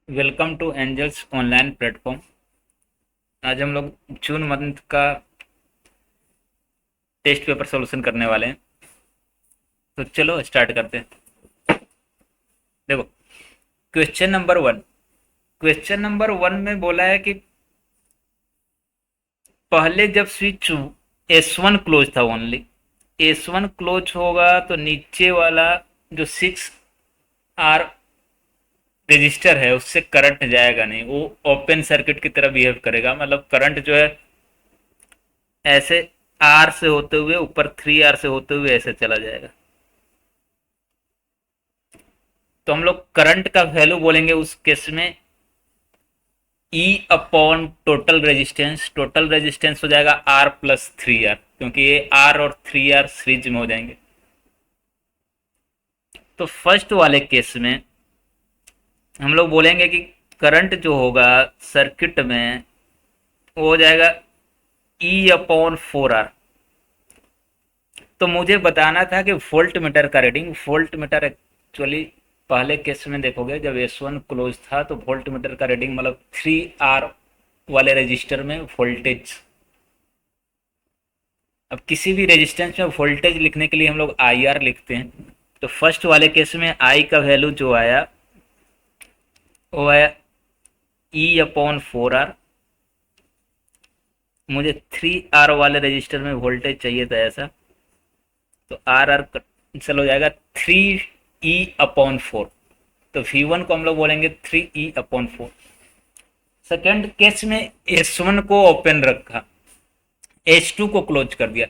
Welcome to angels online platform. आज हम लोग जून मंथ का टेस्ट पेपर सॉल्यूशन करने वाले हैं। तो चलो स्टार्ट करते हैं। देखो, क्वेश्चन नंबर वन में बोला है कि पहले जब स्विच S1 क्लोज था, ओनली S1 क्लोज होगा तो नीचे वाला जो 6R रजिस्टर है उससे करंट जाएगा नहीं, वो ओपन सर्किट की तरह बिहेव करेगा। मतलब करंट जो है ऐसे आर से होते हुए ऊपर 3R से होते हुए ऐसे चला जाएगा। तो हम लोग करंट का वैल्यू बोलेंगे उस केस में E अपॉन टोटल रेजिस्टेंस हो जाएगा R प्लस 3R, क्योंकि ये R और 3R सीरीज में हो जाएंगे। तो फर्स्ट वाले केस में हम लोग बोलेंगे कि करंट जो होगा सर्किट में वो हो जाएगा E अपॉन 4R। तो मुझे बताना था कि वोल्ट मीटर एक्चुअली पहले केस में देखोगे जब S1 क्लोज था तो वोल्ट मीटर का रीडिंग मतलब 3R वाले रजिस्टर में वोल्टेज। अब किसी भी रेजिस्टेंस में वोल्टेज लिखने के लिए हम लोग IR लिखते हैं। तो फर्स्ट वाले केस में I का वैल्यू जो आया वो आया E अपॉन 4R। मुझे 3R वाले रजिस्टर में वोल्टेज चाहिए था ऐसा, तो RR कैंसिल हो जाएगा 3E/4। तो V1 को हम लोग बोलेंगे 3E/4। सेकेंड केस में S1 को ओपन रखा, H2 को क्लोज कर दिया।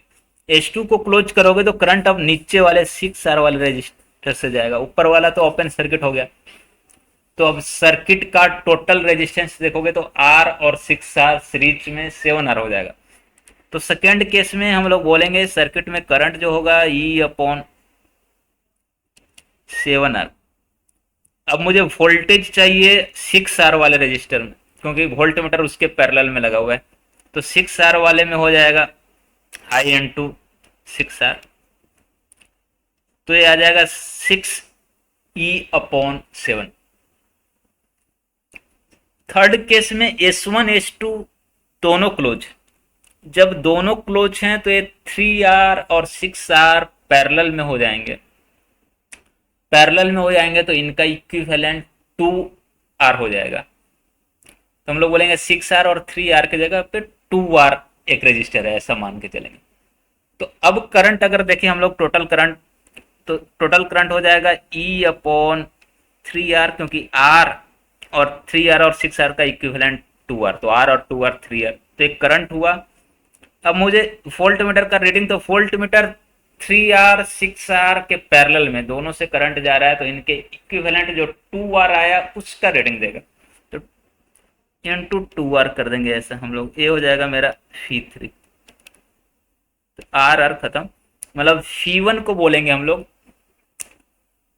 H2 को क्लोज करोगे तो करंट अब नीचे वाले 6R वाले रजिस्टर से जाएगा, ऊपर वाला तो ओपन सर्किट हो गया। तो अब सर्किट का टोटल रेजिस्टेंस देखोगे तो R और 6R सीरीज में 7R हो जाएगा। तो सेकेंड केस में हम लोग बोलेंगे सर्किट में करंट जो होगा E/7R। अब मुझे वोल्टेज चाहिए 6R वाले रजिस्टर में, क्योंकि वोल्ट मीटर उसके पैरेलल में लगा हुआ है। तो 6R वाले में हो जाएगा I इंटू 6R। तो ये आ जाएगा 6E/7। थर्ड केस में S1 S2 दोनों क्लोज। जब दोनों क्लोज हैं तो ये 3R और 6R पैरेलल में हो जाएंगे तो इनका इक्विवेलेंट 2R हो जाएगा। तो हम लोग बोलेंगे 6R और 3R की जगह पे 2R एक रजिस्टर है, ऐसा मान के चलेंगे। तो अब करंट अगर देखें हम लोग टोटल करंट हो जाएगा E/3R, क्योंकि R और 6R का इक्विवेलेंट 2R, तो R और 2R 3R, तो एक करंट हुआ। अब मुझे वोल्ट मीटर का रीडिंग, तो वोल्ट मीटर 3R 6R के पैरेलल में दोनों से करंट जा रहा है, तो इनके इक्विवेलेंट जो 2R आया उसका रीडिंग देगा। तो इंटू 2R कर देंगे ऐसा हम लोग, ये हो जाएगा मेरा V3। तो R खत्म, मतलब V1 को बोलेंगे हम लोग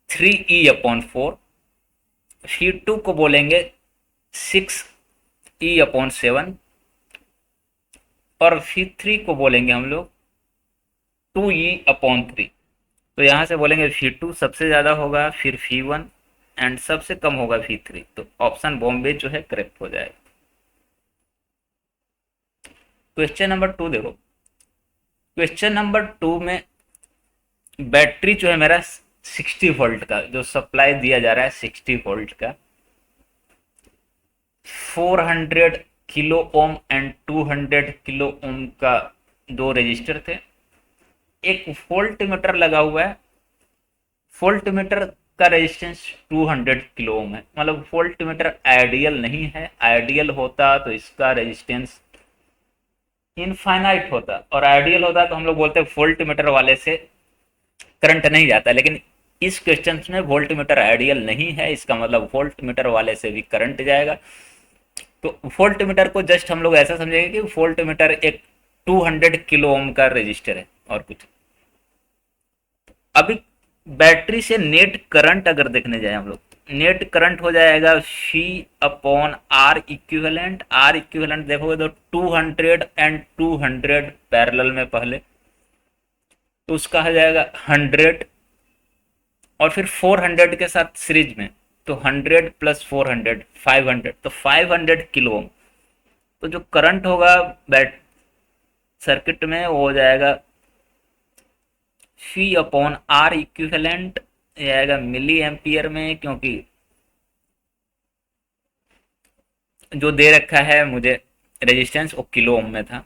3E/4, V2 को बोलेंगे 6E/7 और V3 को बोलेंगे हम लोग 2E/3। तो यहाँ से बोलेंगे V2 सबसे ज़्यादा होगा, फिर V1 एंड सबसे कम होगा V3। तो ऑप्शन बॉम्बे जो है करेक्ट हो जाएगा। क्वेश्चन नंबर 2 देखो। क्वेश्चन नंबर 2 में बैटरी जो है मेरा 60 वोल्ट का जो सप्लाई दिया जा रहा है, 60 वोल्ट का 400 kilo ohm and 200 kilo ohm का दो रजिस्टर थे। एक वोल्ट मीटर लगा हुआ है, वोल्ट मीटर का रेजिस्टेंस 200 किलो ओम है। मतलब वोल्ट मीटर आइडियल नहीं है, आइडियल होता तो इसका रेजिस्टेंस इनफाइनाइट होता, और आइडियल होता तो हम लोग बोलते वोल्ट मीटर वाले से करंट नहीं जाता। लेकिन इस क्वेश्चन में वोल्ट मीटर आइडियल नहीं है, इसका मतलब वोल्ट मीटर वाले से भी करंट जाएगा। तो वोल्ट मीटर को जस्ट हम लोग ऐसा समझेंगे कि वोल्ट मीटर एक 200 किलो ओम का रजिस्टर है और कुछ। अभी बैटरी से नेट करंट अगर देखने जाए हम लोग, नेट करंट हो जाएगा V/R इक्विवेलेंट देखोगे तो 200 एंड 200 पैरेलल में पहले, तो उसका हो जाएगा 100 और फिर 400 के साथ सीरीज में। तो 100 प्लस 400 500, तो 500 किलो ओम। तो जो करंट होगा बैट सर्किट में वो हो जाएगा फी अपॉन आर इक्विवेलेंट, ये आएगा मिली एम्पियर में, क्योंकि जो दे रखा है मुझे रेजिस्टेंस वो किलो ओम में था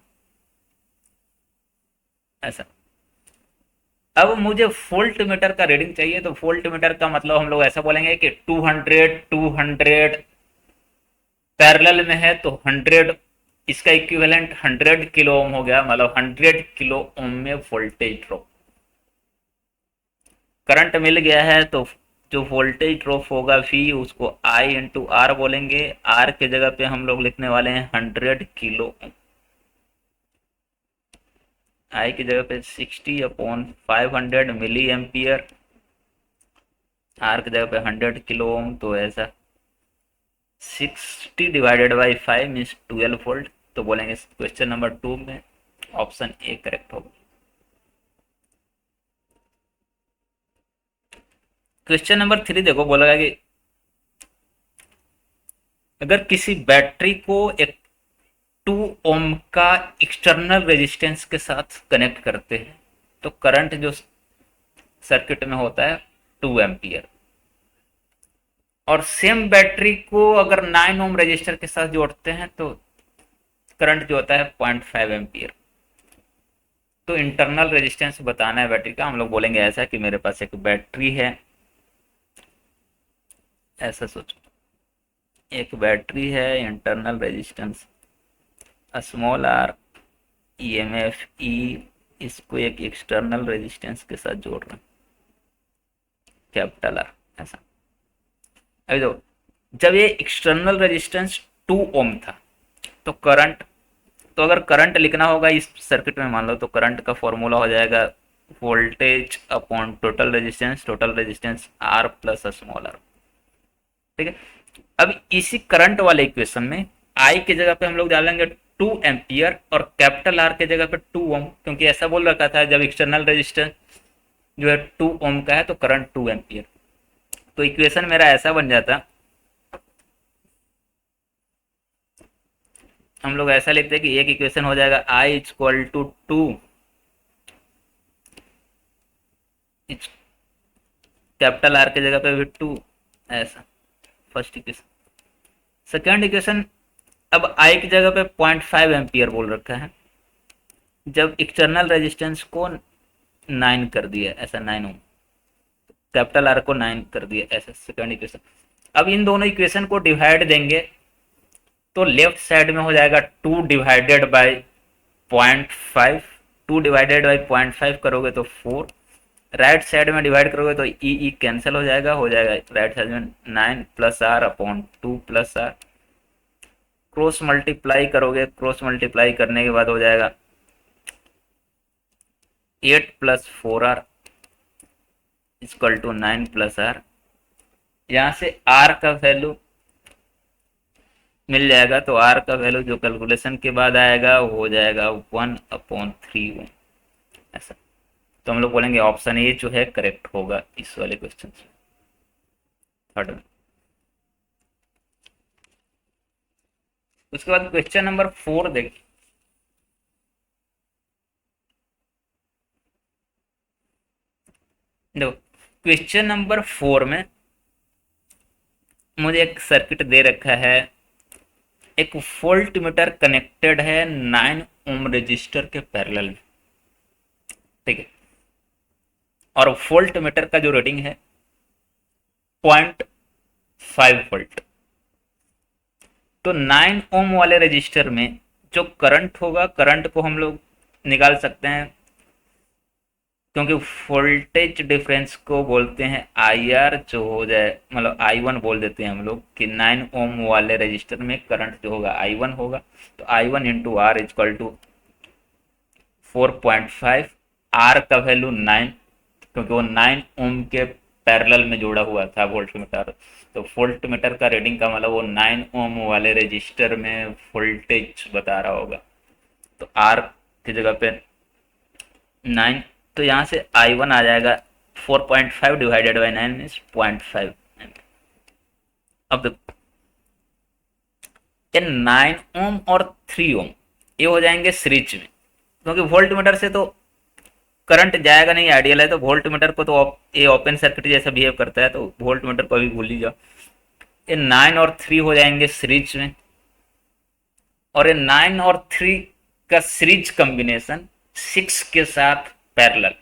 ऐसा। अब मुझे वोल्ट मीटर का रीडिंग चाहिए, तो वोल्ट मीटर का मतलब हम लोग ऐसा बोलेंगे कि 200 पैरेलल में है, तो 100 इसका इक्विवेलेंट 100 किलो ओम हो गया, मतलब 100 किलो ओम में वोल्टेज ड्रॉप। करंट मिल गया है तो जो वोल्टेज ड्रॉप होगा वी उसको आई इंटू आर बोलेंगे। आर के जगह पे हम लोग लिखने वाले हैं 100 किलो ओम। आई की जगह पे 60 अपॉन 500 मिली एम्पियर, आर की जगह पे 100 किलो ओम, तो ऐसा 60 डिवाइडेड बाई 5 मीन्स 12 वोल्ट। तो बोलेंगे क्वेश्चन नंबर 2 में ऑप्शन ए करेक्ट होगा। क्वेश्चन नंबर 3 देखो, बोला कि अगर किसी बैटरी को एक 2 ओम का एक्सटर्नल रेजिस्टेंस के साथ कनेक्ट करते हैं तो करंट जो सर्किट में होता है 2 एम्पियर, और सेम बैटरी को अगर 9 ओम रेजिस्टर के साथ जोड़ते हैं तो करंट जो होता है 0.5 एम्पियर। तो इंटरनल रेजिस्टेंस बताना है बैटरी का। हम लोग बोलेंगे ऐसा कि मेरे पास एक बैटरी है, ऐसा सोचो, एक बैटरी है, internal resistance small r, EMF E, इसको एक एक्सटर्नल रेजिस्टेंस के साथ जोड़ रहे हैं कैपिटल आर ऐसा। अभी तो जब ये एक्सटर्नल रेजिस्टेंस 2 ओम था तो करंट, तो अगर करंट लिखना होगा इस सर्किट में मान लो, तो करंट का फॉर्मूला हो जाएगा voltage upon total resistance R plus small r. ठीक है, अब इसी करंट वाले इक्वेशन में आई की जगह पे हम लोग डालेंगे 2 एम्पियर और कैपिटल आर के जगह पे 2 ओम, क्योंकि ऐसा बोल रखा था जब एक्सटर्नल रेजिस्टेंस जो है 2 ओम का है तो करंट 2 एम्पियर। तो इक्वेशन मेरा ऐसा बन जाता, हम लोग ऐसा लिखते हैं कि एक इक्वेशन हो जाएगा आई इक्वल टू 2 कैपिटल आर के जगह पे भी 2 ऐसा, फर्स्ट इक्वेशन। सेकेंड इक्वेशन, अब आई की जगह पे 0.5 एम्पियर बोल रखा है, जब एक्सटर्नल रेजिस्टेंस को 9 कर दिया ऐसा, 9 ओम, कैपिटल आर को 9 कर दिया ऐसा, सेकेंड इक्वेशन। अब इन दोनों इक्वेशन को डिवाइड देंगे तो लेफ्ट साइड में हो जाएगा 2 डिवाइडेड बाई 0.5, 2 डिवाइडेड बाई 0.5 करोगे तो 4, राइट साइड में डिवाइड करोगे तो ई कैंसिल हो जाएगा राइट साइड में 9 plus r upon 2 plus r. Cross multiply करोगे, क्रॉस मल्टीप्लाई करने के बाद हो जाएगा 8 plus 4r equal to 9 plus r. यहाँ से r का वैल्यू मिल जाएगा, तो r का वैल्यू जो कैलकुलेशन के बाद आएगा वो हो जाएगा 1/3 ओम ऐसा। तो हम लोग बोलेंगे ऑप्शन ए जो है करेक्ट होगा इस वाले क्वेश्चन से, थर्ड में। उसके बाद क्वेश्चन नंबर 4 देखिए, देखो क्वेश्चन नंबर 4 में मुझे एक सर्किट दे रखा है, एक वोल्ट मीटर कनेक्टेड है 9 ओम रजिस्टर के पैरेलल में। ठीक है, और वोल्ट मीटर का जो रीडिंग है 0.5 वोल्ट। तो 9 ओम वाले रजिस्टर में जो करंट होगा, करंट को हम लोग निकाल सकते हैं, क्योंकि वोल्टेज डिफरेंस को बोलते हैं आई आर, जो हो जाए मतलब I1 बोल देते हैं हम लोग कि 9 ओम वाले रजिस्टर में करंट जो होगा I1 होगा। तो I1 into r equal to 4.5, आर का वैल्यू 9, क्योंकि वो 9 ओम के पैरेलल में जोड़ा हुआ था वोल्ट मीटर। तो वोल्ट मीटर का रीडिंग का मतलब वो 9 ओम वाले रजिस्टर में वोल्टेज बता रहा होगा। तो आर की जगह पे 9, तो यहाँ से I1 आ जाएगा 4.5 डिवाइडेड बाई 9 मीन्स 0.5। अब देखो, ये 9 ओम और 3 ओम ये हो जाएंगे सीरीज में, क्योंकि वोल्ट मीटर से तो करंट जाएगा नहीं, आइडियल है, तो वोल्ट मीटर को तो ये ओपन सर्किट जैसा बिहेव करता है, तो वोल्ट मीटर को अभी भूल ही जाओ। ये 9 और 3 हो जाएंगे सीरीज में, और ये 9 और 3 का सीरीज कॉम्बिनेशन 6 के साथ पैरेलल,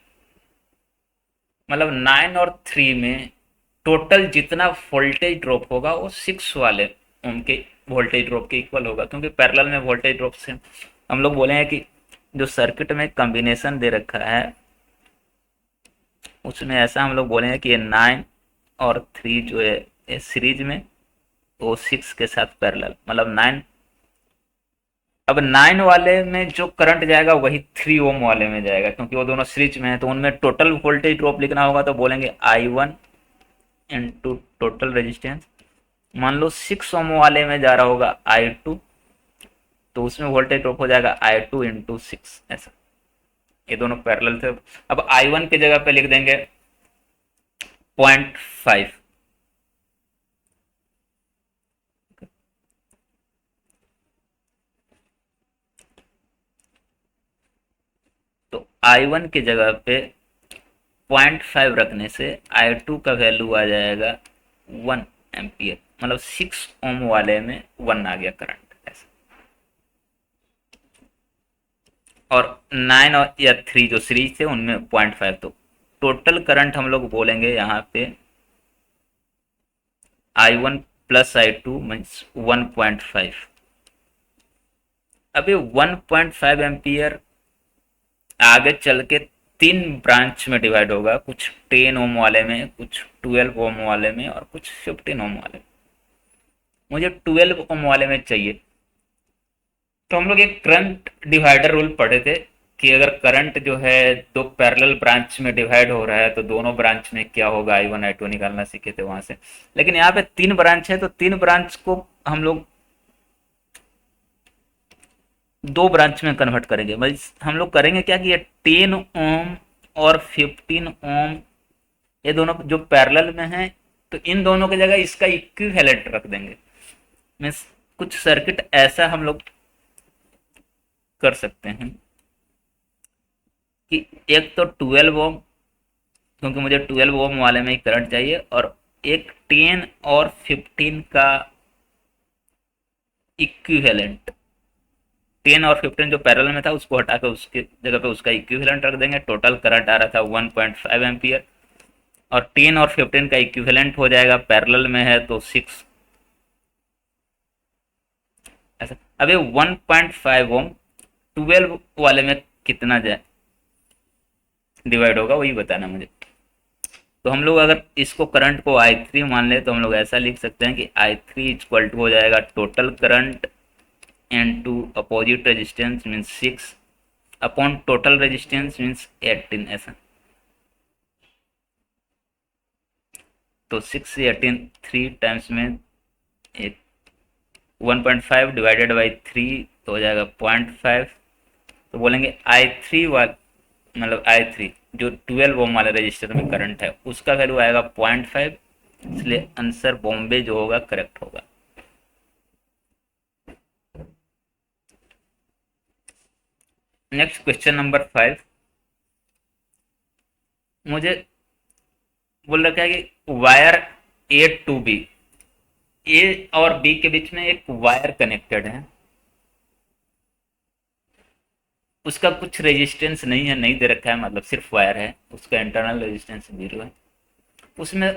मतलब 9 और 3 में टोटल जितना वोल्टेज ड्रॉप होगा वो 6 वाले ओम के वोल्टेज ड्रॉप के इक्वल होगा, क्योंकि पैरेलल में वोल्टेज ड्रॉप से हम लोग बोले हैं कि जो सर्किट में कॉम्बिनेशन दे रखा है उसमें ऐसा हम लोग बोले हैं कि ये 9 और 3 जो है ये सीरीज में, वो 6 के साथ पैरेलल, मतलब 9। अब 9 वाले में जो करंट जाएगा वही 3 ओम वाले में जाएगा, क्योंकि वो दोनों सीरीज में है, तो उनमें टोटल वोल्टेज ड्रॉप लिखना होगा, तो बोलेंगे I1 इंटू टोटल रेजिस्टेंस। मान लो 6 ओम वाले में जा रहा होगा I2, तो उसमें वोल्टेज ड्रॉप हो जाएगा I2 इंटू 6, ऐसा। ये दोनों पैरेलल थे। अब I1 की जगह पे लिख देंगे 0.5, तो I1 की जगह पे 0.5 रखने से I2 का वैल्यू आ जाएगा 1 एम्पियर, मतलब 6 ओम वाले में 1 आ गया करंट, ऐसा। और 9 और या 3 जो सीरीज थे उनमें 0.5, तो टोटल करंट हम लोग बोलेंगे यहाँ पे I1 प्लस I2 मीन्स 1.5। अब ये 1.5 एम्पियर आगे चल के 3 ब्रांच में डिवाइड होगा, कुछ 10 ओम वाले में, कुछ 12 ओम वाले में, और कुछ 15 ओम वाले में। मुझे 12 ओम वाले में चाहिए, तो हम लोग एक करंट डिवाइडर रूल पढ़े थे कि अगर करंट जो है दो पैरेलल ब्रांच में डिवाइड हो रहा है तो दोनों ब्रांच में क्या होगा, I1 I2 निकालना सीखे थे वहां से। लेकिन यहाँ पे 3 ब्रांच है, तो 3 ब्रांच को हम लोग 2 ब्रांच में कन्वर्ट करेंगे। भाई हम लोग करेंगे क्या कि ये 10 ओम और 15 ओम ये दोनों जो पैरेलल में है, तो इन दोनों की जगह इसका इक्विवेलेंट रख देंगे। मीन्स कुछ सर्किट ऐसा हम लोग कर सकते हैं कि एक तो 12 ओम, क्योंकि मुझे 12 ओम वाले में ही करंट चाहिए, और एक 10 और 15 का इक्विवेलेंट। 10 और 15 जो पैरेलल में था उसको हटा के उसके जगह पे उसका इक्विवेलेंट रख देंगे। टोटल करंट आ रहा था 1.5 एम्पियर, और 10 और 15 का इक्विवेलेंट हो जाएगा, पैरेलल में है तो 6, ऐसा। अब ये 1.5 ओम 12 वाले में कितना जाए डिवाइड होगा, वही बताना मुझे। तो हम लोग अगर इसको करंट को I3 मान ले, तो हम लोग ऐसा लिख सकते हैं कि I3 इक्वल टू हो जाएगा total current into opposite resistance means 6 upon total resistance means 18, ऐसा। तो 6 से 18 3 टाइम्स में 1.5 डिवाइडेड बाई 3 तो हो जाएगा 0.5। तो बोलेंगे I3 वाला, मतलब I3 जो 12 ओम वाले रजिस्टर में करंट है उसका वैल्यू आएगा 0.5, इसलिए आंसर बॉम्बे जो होगा करेक्ट होगा। नेक्स्ट क्वेश्चन नंबर 5, मुझे बोल रखा है कि वायर ए टू बी, ए और बी के बीच में एक वायर कनेक्टेड है, उसका कुछ रेजिस्टेंस नहीं है, नहीं दे रखा है, मतलब सिर्फ वायर है, उसका इंटरनल रेजिस्टेंस 0 है। उसमें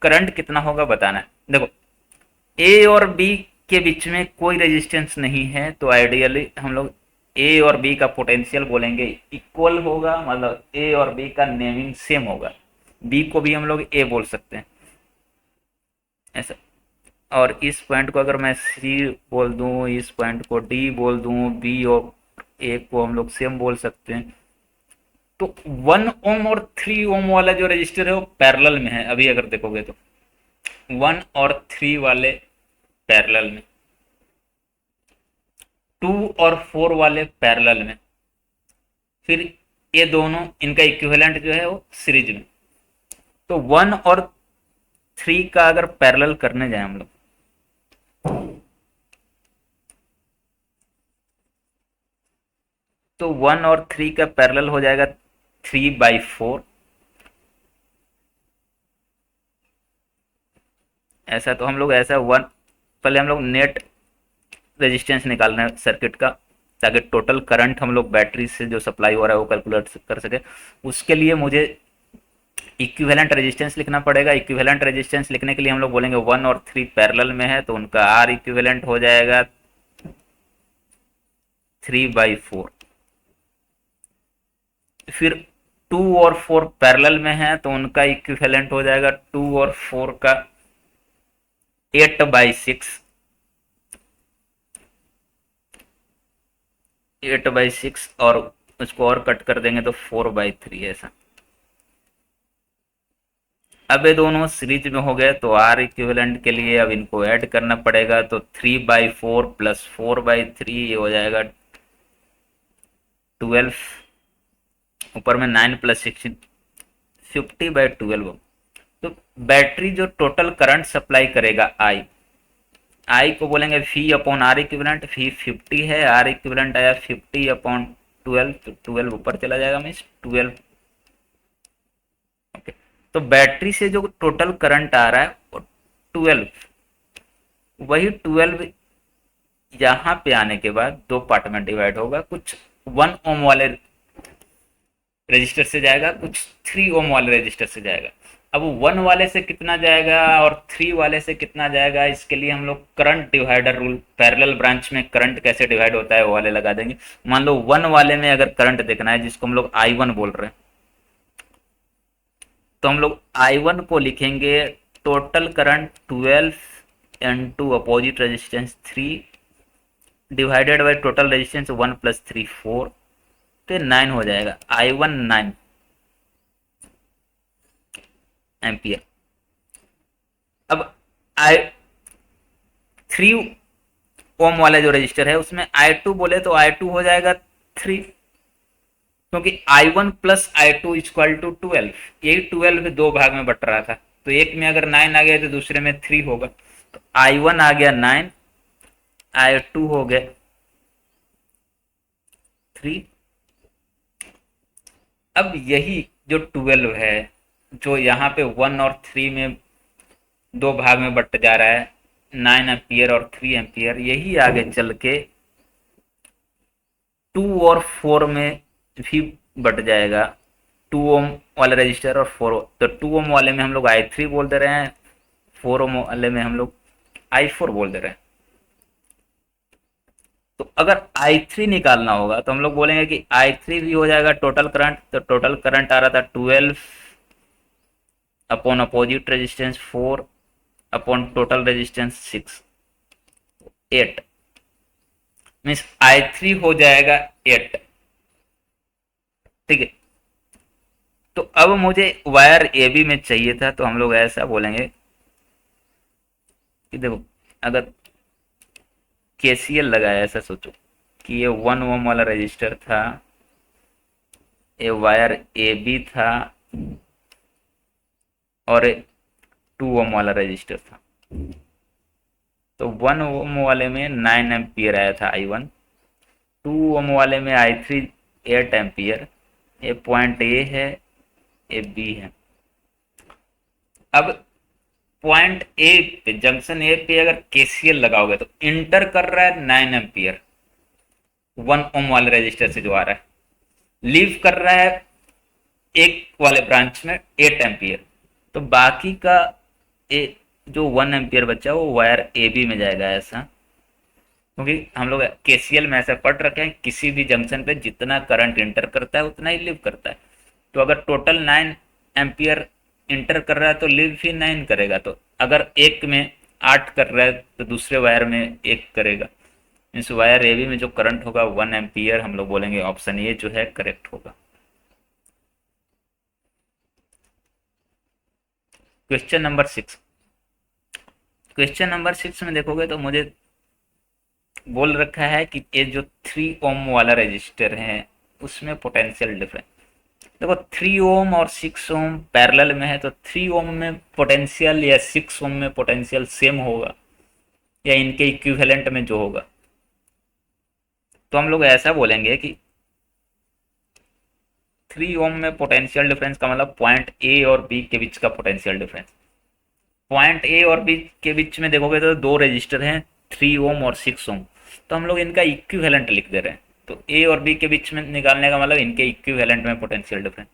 करंट कितना होगा बताना है। देखो ए और बी के बीच में कोई रेजिस्टेंस नहीं है, तो आइडियली हम लोग ए और बी का पोटेंशियल बोलेंगे इक्वल होगा, मतलब ए और बी का नेमिंग सेम होगा। बी को भी हम लोग ए बोल सकते हैं, ऐसा। और इस पॉइंट को अगर मैं सी बोल दूं, इस पॉइंट को डी बोल दूं, बी और ए को हम लोग सेम बोल सकते हैं। तो 1 ओम और 3 ओम वाला जो रजिस्टर है वो पैरेलल में है। अभी अगर देखोगे तो 1 और 3 वाले पैरेलल में, 2 और 4 वाले पैरेलल में, फिर ये दोनों इनका इक्विवेलेंट जो है वो सीरीज में। तो 1 और 3 का अगर पैरेलल करने जाए हम लोग, तो 1 और 3 का पैरेलल हो जाएगा 3/4। ऐसा तो हम लोग ऐसा वन, पहले हम लोग नेट रेजिस्टेंस निकाल रहे हैं सर्किट का, ताकि टोटल करंट हम लोग बैटरी से जो सप्लाई हो रहा है वो कैलकुलेट कर सके। उसके लिए मुझे इक्विवेलेंट रेजिस्टेंस लिखना पड़ेगा। इक्विवेलेंट रेजिस्टेंस लिखने के लिए हम लोग बोलेंगे 1 और 3 पैरेलल में है, तो उनका आर इक्विवेलेंट हो जाएगा 3/4। फिर 2 और 4 पैरेलल में है, तो उनका इक्विवेलेंट हो जाएगा 2 और 4 का 8/6। 8/6 और उसको और कट कर देंगे तो 4/3 ऐसा। अब ये दोनों सीरीज में हो गए, तो आर इक्विवेलेंट के लिए अब इनको ऐड करना पड़ेगा, तो 3/4 प्लस 4/3 ये हो जाएगा 12, ऊपर में 9 प्लस 16 50/12। तो बैटरी जो टोटल करंट सप्लाई करेगा आई को बोलेंगे V upon r equivalent. V 50 है, आर इक्विवेलेंट आया 50/12, तो 12 ऊपर चला जाएगा, मीन्स 12। ओके, तो बैटरी से जो टोटल करंट आ रहा है वो 12, वही 12 यहाँ पे आने के बाद दो पार्ट में डिवाइड होगा। कुछ 1 ओम वाले रजिस्टर से जाएगा, कुछ 3 ओम वाले रजिस्टर से जाएगा। अब 1 वाले से कितना जाएगा और 3 वाले से कितना जाएगा, इसके लिए हम लोग current divider rule, parallel branch में करंट कैसे डिवाइड होता है वो वाले लगा देंगे। मान लो 1 वाले में अगर करंट देखना है, जिसको हम लोग I1 बोल रहे हैं, तो हम लोग I1 को लिखेंगे total current 12 into opposite resistance 3 divided by total resistance 1 plus 3 4, तो 9 हो जाएगा। I1 9 ampere. अब आई 3 ओम वाला जो रजिस्टर है उसमें I2 बोले तो I2 हो जाएगा 3, क्योंकि I1 plus I2 equal to 12। यही 12 दो भाग में बट रहा था, तो एक में अगर 9 आ गया तो दूसरे में 3 होगा। तो I1 आ गया 9, I2 हो गया 3। अब यही जो 12 है, जो यहाँ पे 1 और 3 में दो भाग में बट जा रहा है, 9 एम्पियर और 3 एम्पियर, यही आगे चल के 2 और 4 में भी बट जाएगा। 2 ओम वाले रजिस्टर और 4, तो 2 ओम वाले में हम लोग I3 बोल दे रहे हैं, 4 ओम वाले में हम लोग I4 बोल दे रहे हैं। तो अगर I3 निकालना होगा तो हम लोग बोलेंगे कि I3 भी हो जाएगा टोटल करंट, तो टोटल करंट आ रहा था 12 upon opposite resistance 4 upon total resistance 6, 8, means I3 हो जाएगा 8। ठीक है, तो अब मुझे वायर AB में चाहिए था, तो हम लोग ऐसा बोलेंगे कि देखो, अगर KCL लगाया, ऐसा सोचो कि ये 1 ओम वाला रजिस्टर था, ये वायर AB था और 2 ओम वाला रजिस्टर था। तो 1 ओम वाले में 9 एम्पियर आया था I1, 2 ओम वाले में I3 8 एम्पियर। ये पॉइंट A है, ये B है। अब पॉइंट ए पे, जंक्शन ए पे अगर KCL लगाओगे तो इंटर कर रहा है 9 एम्पियर 1 ओम वाले रजिस्टर से जो आ रहा है, लीव कर रहा है एक वाले ब्रांच में 8 एम्पियर, तो बाकी का जो 1 एम्पियर बचा वो वायर AB में जाएगा ऐसा। क्योंकि हम लोग KCL में ऐसा पढ़ रखे हैं, किसी भी जंक्शन पे जितना करंट इंटर करता है उतना ही लीव करता है। तो अगर टोटल 9 एम्पियर इंटर कर रहा है तो लीव भी 9 करेगा। तो अगर एक में 8 कर रहा है तो दूसरे वायर में 1 करेगा, मीन्स वायर AB में जो करंट होगा 1 एम्पियर, हम लोग बोलेंगे ऑप्शन ए जो है करेक्ट होगा। Question number 6। क्वेश्चन नंबर 6 में देखोगे तो मुझे बोल रखा है कि ये जो 3 ओम वाला रजिस्टर है उसमें पोटेंशियल डिफरेंस, देखो 3 ओम और 6 ओम पैरेलल में है, तो 3 ओम में पोटेंशियल या 6 ओम में पोटेंशियल सेम होगा, या इनके इक्विवेलेंट में जो होगा। तो हम लोग ऐसा बोलेंगे कि 3 ओम में पोटेंशियल डिफरेंस का मतलब पॉइंट ए और बी के बीच का पोटेंशियल डिफरेंस। पॉइंट ए और बी के बीच में देखोगे तो दो रजिस्टर हैं, 3 ओम और 6 ओम। तो हम लोग इनका इक्विवेलेंट लिख दे रहे हैं। तो ए और बी के बीच में निकालने का मतलब इनके इक्विवेलेंट में पोटेंशियल डिफरेंस।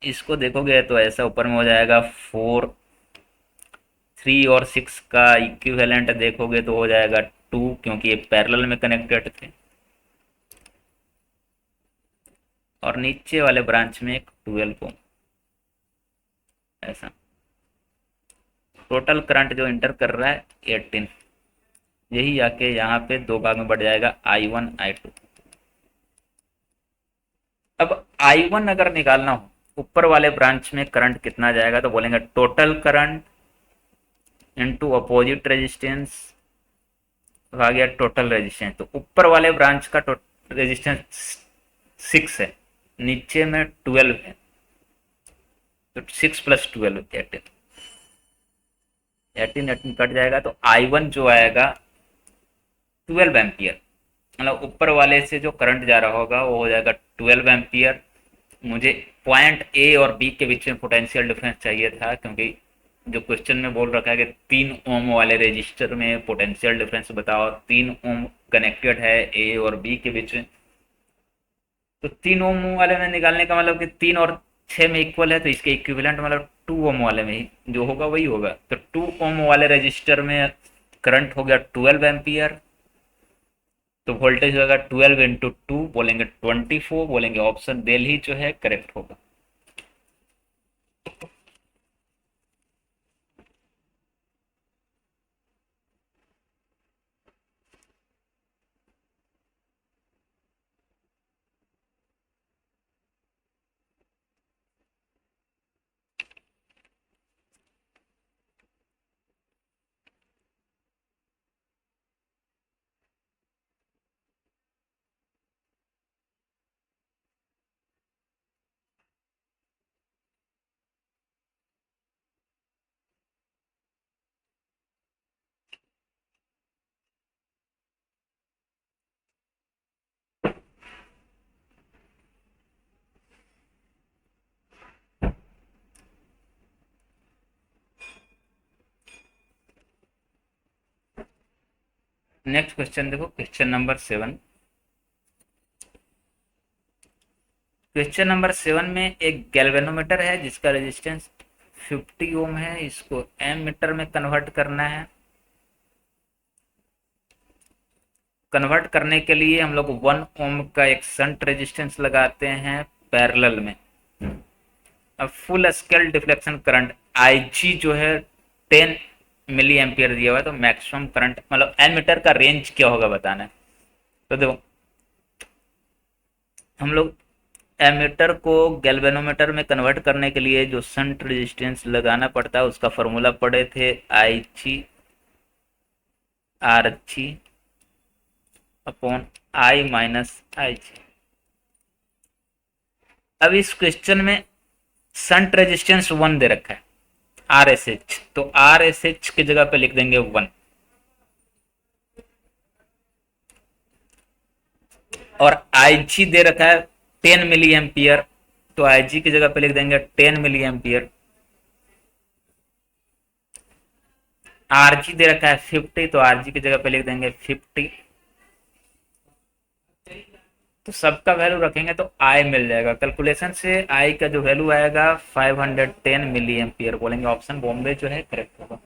इसको देखोगे तो ऐसा ऊपर में हो जाएगा 4, 3 और 6 का इक्विवेलेंट देखोगे तो हो जाएगा 2, क्योंकि ये पैरेलल में कनेक्टेड थे। और नीचे वाले ब्रांच में एक 12 ओम। ऐसा टोटल करंट जो इंटर कर रहा है 18। यही आके यहाँ पे दो भाग में बढ़ जाएगा, I1 I2। अब I1 अगर निकालना हो, ऊपर वाले ब्रांच में करंट कितना जाएगा, तो बोलेंगे total current into opposite resistance भाग टोटल रेजिस्टेंस। तो ऊपर वाले ब्रांच का रेजिस्टेंस 6 है, नीचे में 12 है, तो 6 + 12 18। 18 कट जाएगा, तो I1 जो आएगा 12 एम्पियर। मतलब ऊपर वाले से जो करंट जा रहा होगा वो हो जाएगा 12 एम्पियर। मुझे पॉइंट ए और बी के बीच में पोटेंशियल डिफरेंस चाहिए था, क्योंकि जो क्वेश्चन में बोल रखा है कि 3 ओम वाले रजिस्टर में पोटेंशियल डिफरेंस बताओ, 3 ओम कनेक्टेड है ए और बी के बीच में। तो 3 ओम वाले में निकालने का मतलब कि 3 और 6 में इक्वल है, तो इसके इक्विवेलेंट मतलब 2 ओम वाले में ही जो होगा वही होगा। तो 2 ओम वाले रजिस्टर में करंट हो गया 12 एम्पियर। तो वोल्टेज होगा 12 × 2, बोलेंगे 24, बोलेंगे ऑप्शन दिल्ली जो है करेक्ट होगा। नेक्स्ट क्वेश्चन देखो, क्वेश्चन नंबर 7। क्वेश्चन नंबर 7 में एक गैल्वेनोमीटर है जिसका रेजिस्टेंस 50 ओम है। इसको एम मीटर में कन्वर्ट करना है। कन्वर्ट करने के लिए हम लोग 1 ओम का एक शंट रेजिस्टेंस लगाते हैं पैरेलल में। अब full scale deflection current IG जो है 10 मिली एम्पियर दिया हुआ है, तो मैक्सिमम करंट मतलब एमीटर का रेंज क्या होगा बताना है। तो देखो हम लोग एमीटर को गैल्वेनोमीटर में कन्वर्ट करने के लिए जो शंट रेजिस्टेंस लगाना पड़ता है उसका फॉर्मूला पढ़े थे, IG अपॉन I-IG। अब इस क्वेश्चन में शंट रेजिस्टेंस 1 दे रखा है, RSH। तो RSH की जगह पे लिख देंगे 1, और IG दे रखा है 10 मिली एम्पियर, तो IG की जगह पे लिख देंगे 10 मिली एम्पियर। RG दे रखा है 50, तो RG की जगह पे लिख देंगे 50। तो सबका वैल्यू रखेंगे तो I मिल जाएगा। कैलकुलेशन से I का जो वैल्यू आएगा 510 मिली एम्पियर। बोलेंगे ऑप्शन बॉम्बे जो है करेक्ट होगा।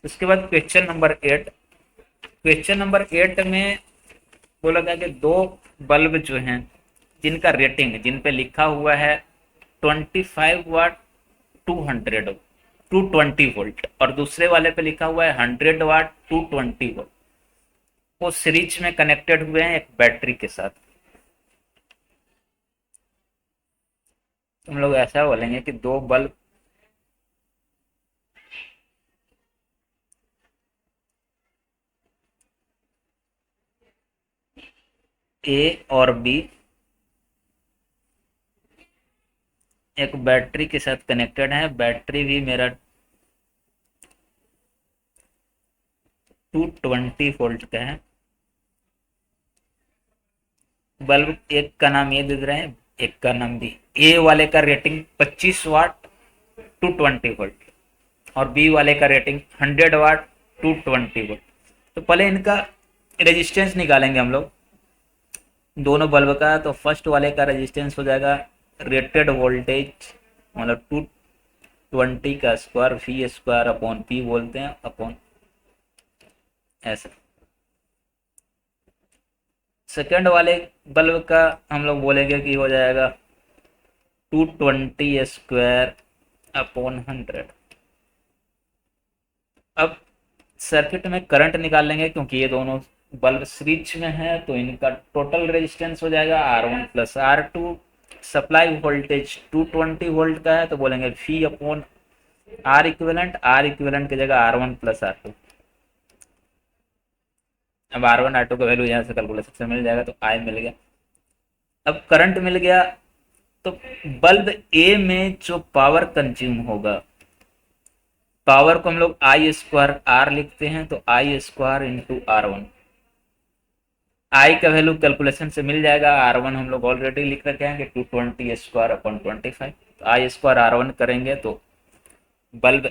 उसके बाद क्वेश्चन नंबर 8। क्वेश्चन नंबर 8 में बोला गया कि दो बल्ब जो हैं जिनका रेटिंग, जिन पे लिखा हुआ है 25 वाट 220 वोल्ट, और दूसरे वाले पे लिखा हुआ है 100 वाट 220 वोल्ट, वो सीरीज में कनेक्टेड हुए हैं एक बैटरी के साथ। हम लोग ऐसा बोलेंगे कि दो बल्ब ए और बी एक बैटरी के साथ कनेक्टेड है। बैटरी भी मेरा 220 वोल्ट का है। बल्ब एक का नाम ये दे रहे हैं, एक का नाम भी। ए वाले का रेटिंग 25 वाट 220 वोल्ट, और बी वाले का रेटिंग 100 वाट 220 वोल्ट। तो पहले इनका रेजिस्टेंस निकालेंगे हम लोग दोनों बल्ब का। तो फर्स्ट वाले का रेजिस्टेंस हो जाएगा रेटेड वोल्टेज, मतलब 220 का square, V square upon P बोलते हैं, अपॉन ऐसा। सेकेंड वाले बल्ब का हम लोग बोलेंगे कि हो जाएगा 220 स्क्वायर अपॉन 100। अब सर्किट में करंट निकाल लेंगे, क्योंकि ये दोनों बल्ब सीरीज में है, तो इनका टोटल रेजिस्टेंस हो जाएगा R1 plus R2। Supply voltage 220 volt का है, तो बोलेंगे V upon r equivalent. R equivalent की जगह R1 प्लस R2। अब R1 R2 का वैल्यू यहाँ से कैलकुलेशन से मिल जाएगा, तो I मिल गया। अब करंट मिल गया, तो बल्ब ए में जो पावर कंज्यूम होगा, पावर को हम लोग आई स्क्वायर आर लिखते हैं, तो आई स्क्वायर इंटू R1। आई का वैल्यू कैलकुलेशन से मिल जाएगा। R1 हम लोग ऑलरेडी लिख रखे हैं कि 220 स्क्वायर अपॉन 25। तो आई स्क्वायर R1 करेंगे तो बल्ब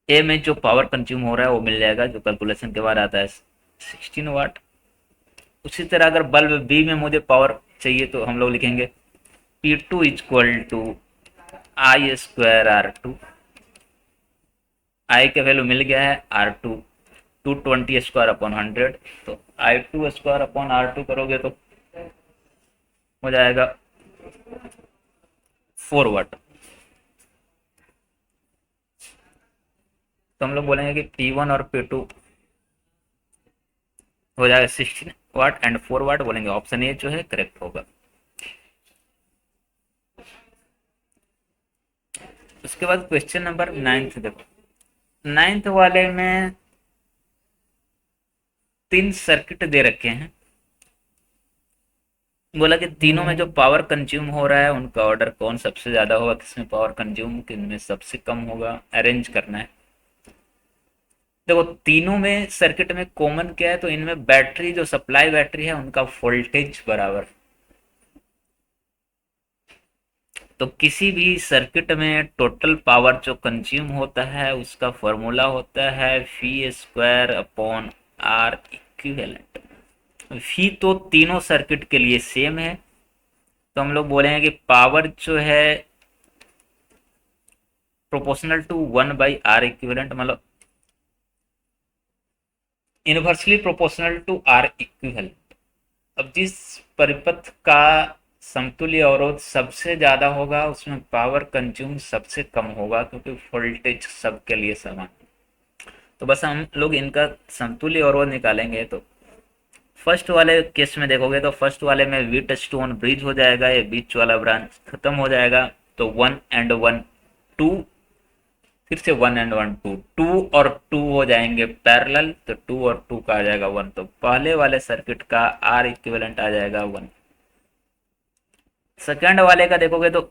ए में जो पावर कंज्यूम हो रहा है वो मिल जाएगा, जो कैलकुलेशन के बाद आता है 16 वाट। उसी तरह अगर बल्ब बी में मुझे पावर चाहिए, तो हम लोग लिखेंगे P2 equal to I square R2। I का वैल्यू मिल गया है R2 220 स्क्वायर अपॉन 100। तो I2 स्क्वायर अपॉन R2 करोगे तो हो जाएगा 4 वाट। तो हम लोग बोलेंगे कि P1 और P2 हो जाएगा 16 वाट एंड 4 वाट, बोलेंगे ऑप्शन ए जो है करेक्ट होगा। उसके बाद क्वेश्चन नंबर 9 देखो। 9 वाले में 3 सर्किट दे रखे हैं। बोला कि तीनों में जो पावर कंज्यूम हो रहा है उनका ऑर्डर कौन सबसे ज्यादा होगा, किसमें पावर कंज्यूम किन में सबसे कम होगा, अरेंज करना है। देखो तीनों में सर्किट में कॉमन क्या है, तो इनमें बैटरी जो सप्लाई बैटरी है उनका वोल्टेज बराबर। तो किसी भी सर्किट में टोटल पावर जो कंज्यूम होता है उसका फॉर्मूला होता है V square upon r equivalent. V तो तीनों सर्किट के लिए सेम है, तो हम लोग बोलेंगे कि पावर जो है प्रोपोर्शनल टू 1/R इक्विवेलेंट, मतलब inversely proportional to r equivalent. अब जिस परिपथ का समतुल्य अवरोध सबसे ज्यादा होगा उसमें पावर कंज्यूम सबसे कम होगा, क्योंकि वोल्टेज सबके लिए समान। तो बस हम लोग इनका समतुल्य अवरोध निकालेंगे। तो फर्स्ट वाले केस में देखोगे तो फर्स्ट वाले में वीट स्टोन ब्रिज हो जाएगा, ये बीच वाला ब्रांच खत्म हो जाएगा। तो 1 and 1 2, फिर से 1 and 1 2, 2 और 2 हो जाएंगे पैरेलल, तो 2 और 2 का आ जाएगा 1। तो पहले वाले सर्किट का आर इक्विवेलेंट आ जाएगा 1। सेकेंड वाले का देखोगे तो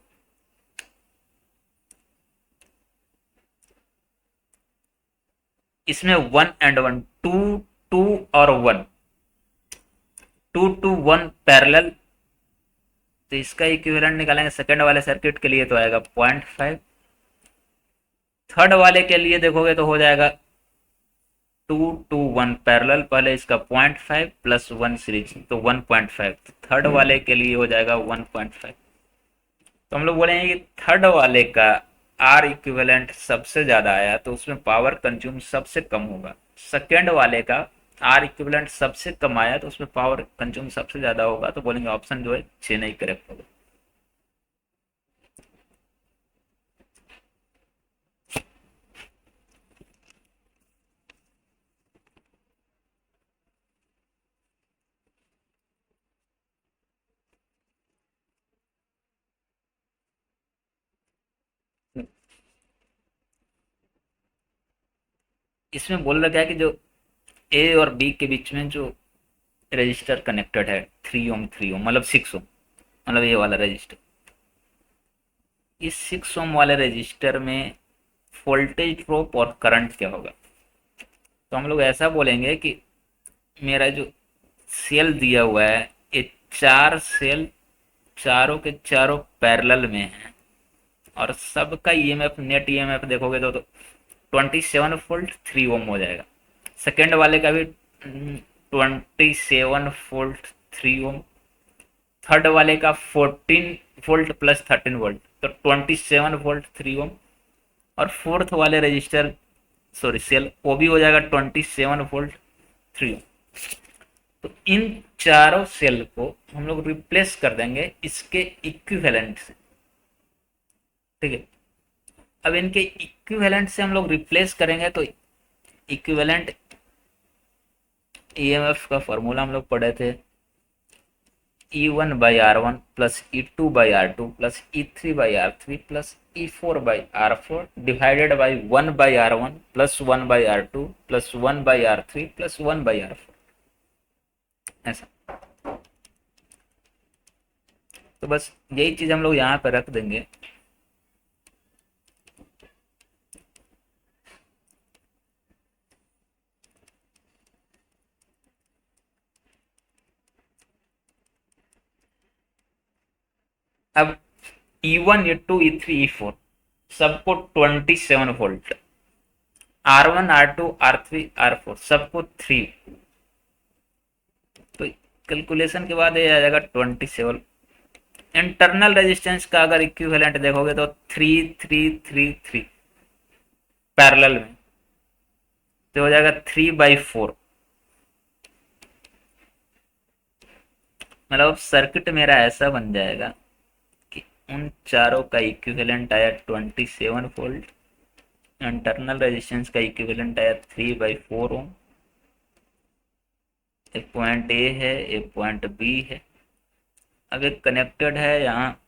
इसमें 1 and 1, 2 और 1, 2 to 1 पैरेलल। तो इसका इक्विवेलेंट निकालेंगे सेकेंड वाले सर्किट के लिए, तो आएगा 0.5। थर्ड वाले के लिए देखोगे तो हो जाएगा 2 to 1 पैरेलल, पहले इसका 0.5 प्लस 1 सीरीज, तो 1.5। थर्ड वाले के लिए हो जाएगा 1.5। तो हम लोग बोलेंगे कि थर्ड वाले का आर इक्विवेलेंट सबसे ज्यादा आया, तो उसमें पावर कंज्यूम सबसे कम होगा। सेकेंड वाले का आर इक्विवेलेंट सबसे कम आया, तो उसमें पावर कंज्यूम सबसे ज्यादा होगा, तो बोलेंगे ऑप्शन जो है 6 नहीं करेक्ट होगा। इसमें बोल रखा है कि जो ए और बी के बीच में जो रजिस्टर कनेक्टेड है 3 ओम मतलब 6 ओम, मतलब ये वाला रजिस्टर। इस 6 ओम वाले रजिस्टर में वोल्टेज ड्रॉप और करंट क्या होगा? तो हम लोग ऐसा बोलेंगे कि मेरा जो सेल दिया हुआ है, ये 4 सेल चारों के चारों पैरेलल में है, और सबका ईएमएफ नेट ईएमएफ देखोगे तो 27 वोल्ट 3 ओम हो जाएगा। सेकेंड वाले का भी 27 वोल्ट 3 ओम। थर्ड वाले का 14 वोल्ट प्लस 13 वोल्ट, तो 27 वोल्ट 3 ओम। और फोर्थ वाले रजिस्टर, सॉरी सेल, वो भी हो जाएगा 27 वोल्ट 3 ओम। तो इन चारों सेल को हम लोग रिप्लेस कर देंगे इसके इक्विवेलेंट से, ठीक है। अब इनके इक्विवेलेंट से हम लोग रिप्लेस करेंगे तो इक्विवेलेंट ईएमएफ का फॉर्मूला हम लोग पढ़े थे, E1/R1 plus E2/R2 plus E3/R3 plus E4/R4 divided by 1/R1 plus 1/R2 plus 1/R3 plus 1/R4, ऐसा। तो बस यही चीज हम लोग यहाँ पे रख देंगे। अब E1 E2 E3 E4 सबको 27 volt, R1 R2 R3 R4 सबको 3, तो कैलकुलेशन के बाद ये आ जाएगा 27। इंटरनल रेजिस्टेंस का अगर इक्विवेलेंट देखोगे तो 3 3 3 3 पैरेलल में, तो हो जाएगा 3/4। मतलब सर्किट मेरा ऐसा बन जाएगा कि उन चारों का इक्विवेलेंट आया 27 वोल्ट, इंटरनल रेजिस्टेंस का इक्विवेलेंट आया 3/4 ओम। एक पॉइंट ए है, एक पॉइंट बी है। अब एक कनेक्टेड है यहाँ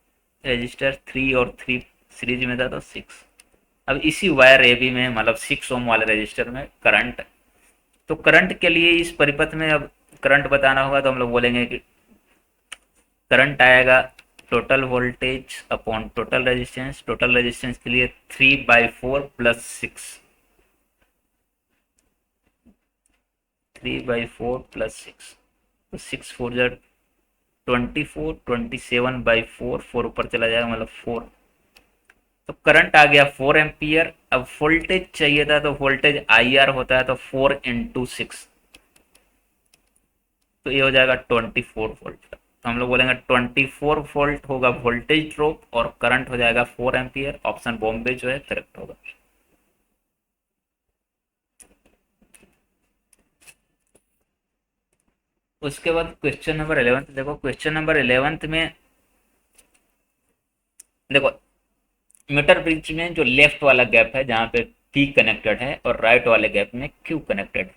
रजिस्टर 3 और 3 सीरीज में था तो 6। अब इसी वायर ए बी में मतलब 6 ओम वाले रजिस्टर में करंट, तो करंट के लिए इस परिपथ में अब करंट बताना होगा, तो हम लोग बोलेंगे कि करंट आएगा total voltage upon total resistance. Total resistance के लिए 3/4 प्लस 6, 3/4 प्लस 6, तो 6 4 जा 24, 27/4, 4 ऊपर चला जाएगा मतलब 4। तो करंट आ गया 4 एम्पियर। अब वोल्टेज चाहिए था, तो वोल्टेज IR होता है तो 4 × 6, तो ये हो जाएगा 24 वोल्ट। तो हम लोग बोलेंगे 24 वोल्ट होगा वोल्टेज ड्रॉप और करंट हो जाएगा 4 एम्पियर। ऑप्शन बॉम्बे जो है करेक्ट होगा। उसके बाद क्वेश्चन नंबर 11 देखो। क्वेश्चन नंबर 11 में देखो, मीटर ब्रिज में जो लेफ्ट वाला गैप है जहां पे P कनेक्टेड है और राइट वाले गैप में Q कनेक्टेड है,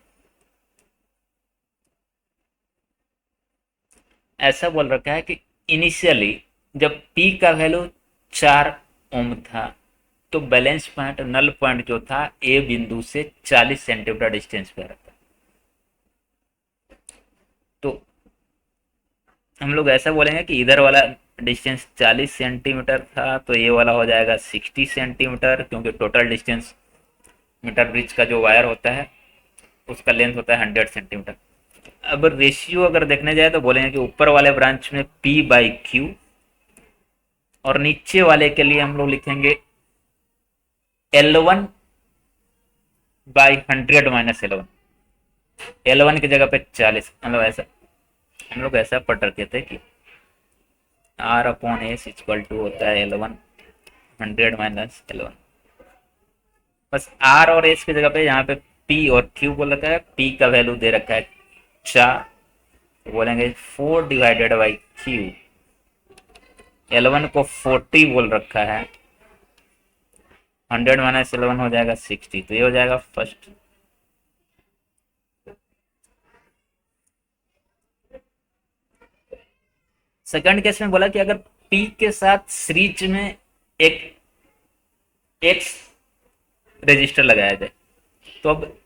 ऐसा बोल रखा है कि इनिशियली जब P का वैल्यू 4 ओम था, तो बैलेंस पॉइंट नल पॉइंट जो था ए बिंदु से 40 सेंटीमीटर डिस्टेंस पे रहता। तो हम लोग ऐसा बोलेंगे कि इधर वाला डिस्टेंस 40 सेंटीमीटर था, तो ये वाला हो जाएगा 60 सेंटीमीटर, क्योंकि टोटल डिस्टेंस मीटर ब्रिज का जो वायर होता है उसका लेंथ होता है 100 सेंटीमीटर। अब रेशियो अगर देखने जाए तो बोलेंगे कि ऊपर वाले ब्रांच में P/Q, और नीचे वाले के लिए हम लोग लिखेंगे L1/100 - L1 की जगह पे 40। मतलब ऐसा हम लोग ऐसा पढ़ रखे थे कि R/S = होता है L1 100 - L1। बस R और S की जगह पे यहाँ पे P और Q बोल रखा है। P का वैल्यू दे रखा है 4, तो बोलेंगे 4/Q। L1 को 40 बोल रखा है, 100 - L1 हो जाएगा 60, तो ये हो जाएगा फर्स्ट। सेकंड केस में बोला कि अगर P के साथ सीरीज में एक X रजिस्टर लगाया जाए, तो अब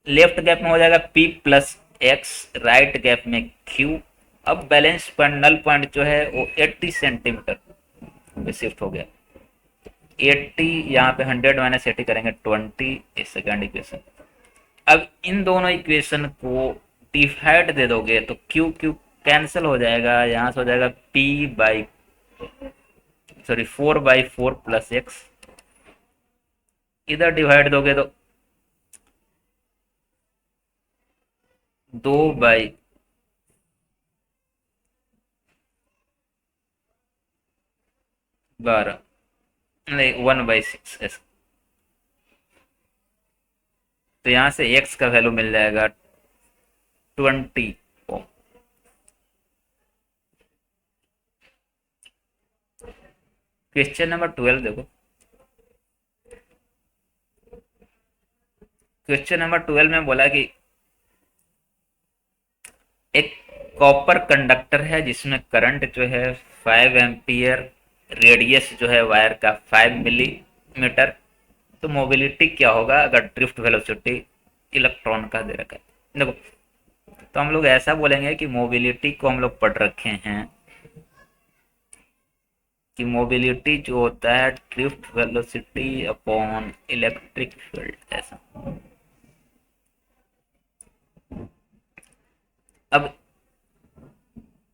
लेफ्ट गैप में हो जाएगा P plus x, right gap में Q। अब बैलेंस पॉइंट नल पॉइंट जो है वो 80 सेंटीमीटर पे शिफ्ट हो गया। 80 यहाँ पे 100 माइनस 80 करेंगे 20, इस सेकंड इक्वेशन। अब इन दोनों इक्वेशन को डिवाइड दे दोगे तो क्यू क्यू कैंसिल हो जाएगा, यहाँ से हो जाएगा P by sorry 4/4 plus x. इधर डिवाइड दोगे तो 2/12 नहीं 1/6 ऐसा। तो यहाँ से x का वैल्यू मिल जाएगा 20 ओम। क्वेश्चन नंबर 12 देखो। क्वेश्चन नंबर 12 में बोला कि एक कॉपर कंडक्टर है जिसमें करंट जो है 5 एम्पियर, रेडियस जो है वायर का 5 मिलीमीटर। तो मोबिलिटी क्या होगा अगर ड्रिफ्ट वेलोसिटी इलेक्ट्रॉन का दे रखा है। देखो तो हम लोग ऐसा बोलेंगे कि मोबिलिटी को हम लोग पढ़ रखे हैं कि मोबिलिटी जो होता है drift velocity upon electric field ऐसा। अब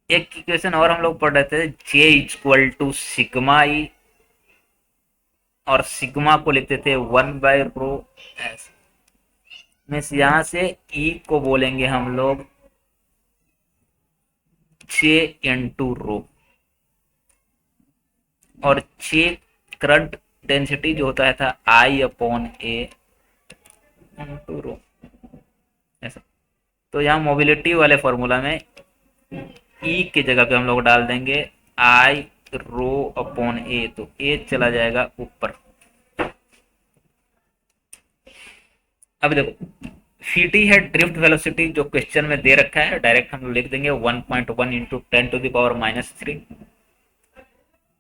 एक इक्वेशन और हम लोग पढ़ रहे थे, J equal to sigma E, और सिग्मा को लिखते थे 1/रो एस। मीन्स यहां से ई को बोलेंगे हम लोग J इंटू रो, और J करंट डेंसिटी जो होता है था I upon A into rho ऐसा। तो यहाँ मोबिलिटी वाले फॉर्मूला में ई की जगह पे हम लोग डाल देंगे आई रो अपॉन ए, तो ए चला जाएगा ऊपर। अब देखो ct है ड्रिफ्ट वेलोसिटी जो क्वेश्चन में दे रखा है, डायरेक्ट हम लिख देंगे 1.1 इंटू 10⁻³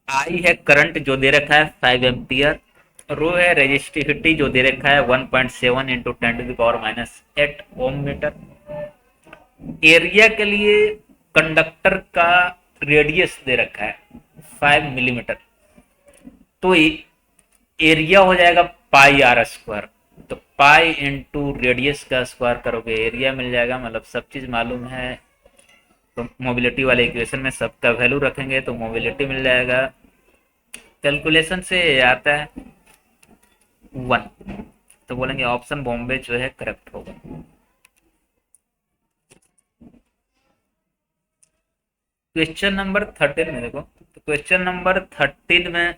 आई है करंट जो दे रखा है 5 एम्पियर, रो है रेजिस्टिविटी जो दे रखा है 1.7 इंटू 10⁻8 ओम मीटर। एरिया के लिए कंडक्टर का रेडियस दे रखा है 5 मिलीमीटर, तो एरिया हो जाएगा पाई आर स्क्वायर। तो पाई इंटू रेडियस का स्क्वायर करोगे एरिया मिल जाएगा, मतलब सब चीज मालूम है। तो मोबिलिटी वाले इक्वेशन में सबका वैल्यू रखेंगे तो मोबिलिटी मिल जाएगा। कैलकुलेशन से आता है 1, तो बोलेंगे ऑप्शन बॉम्बे जो है करेक्ट होगा। क्वेश्चन नंबर 13 में देखो, तो क्वेश्चन नंबर 13 में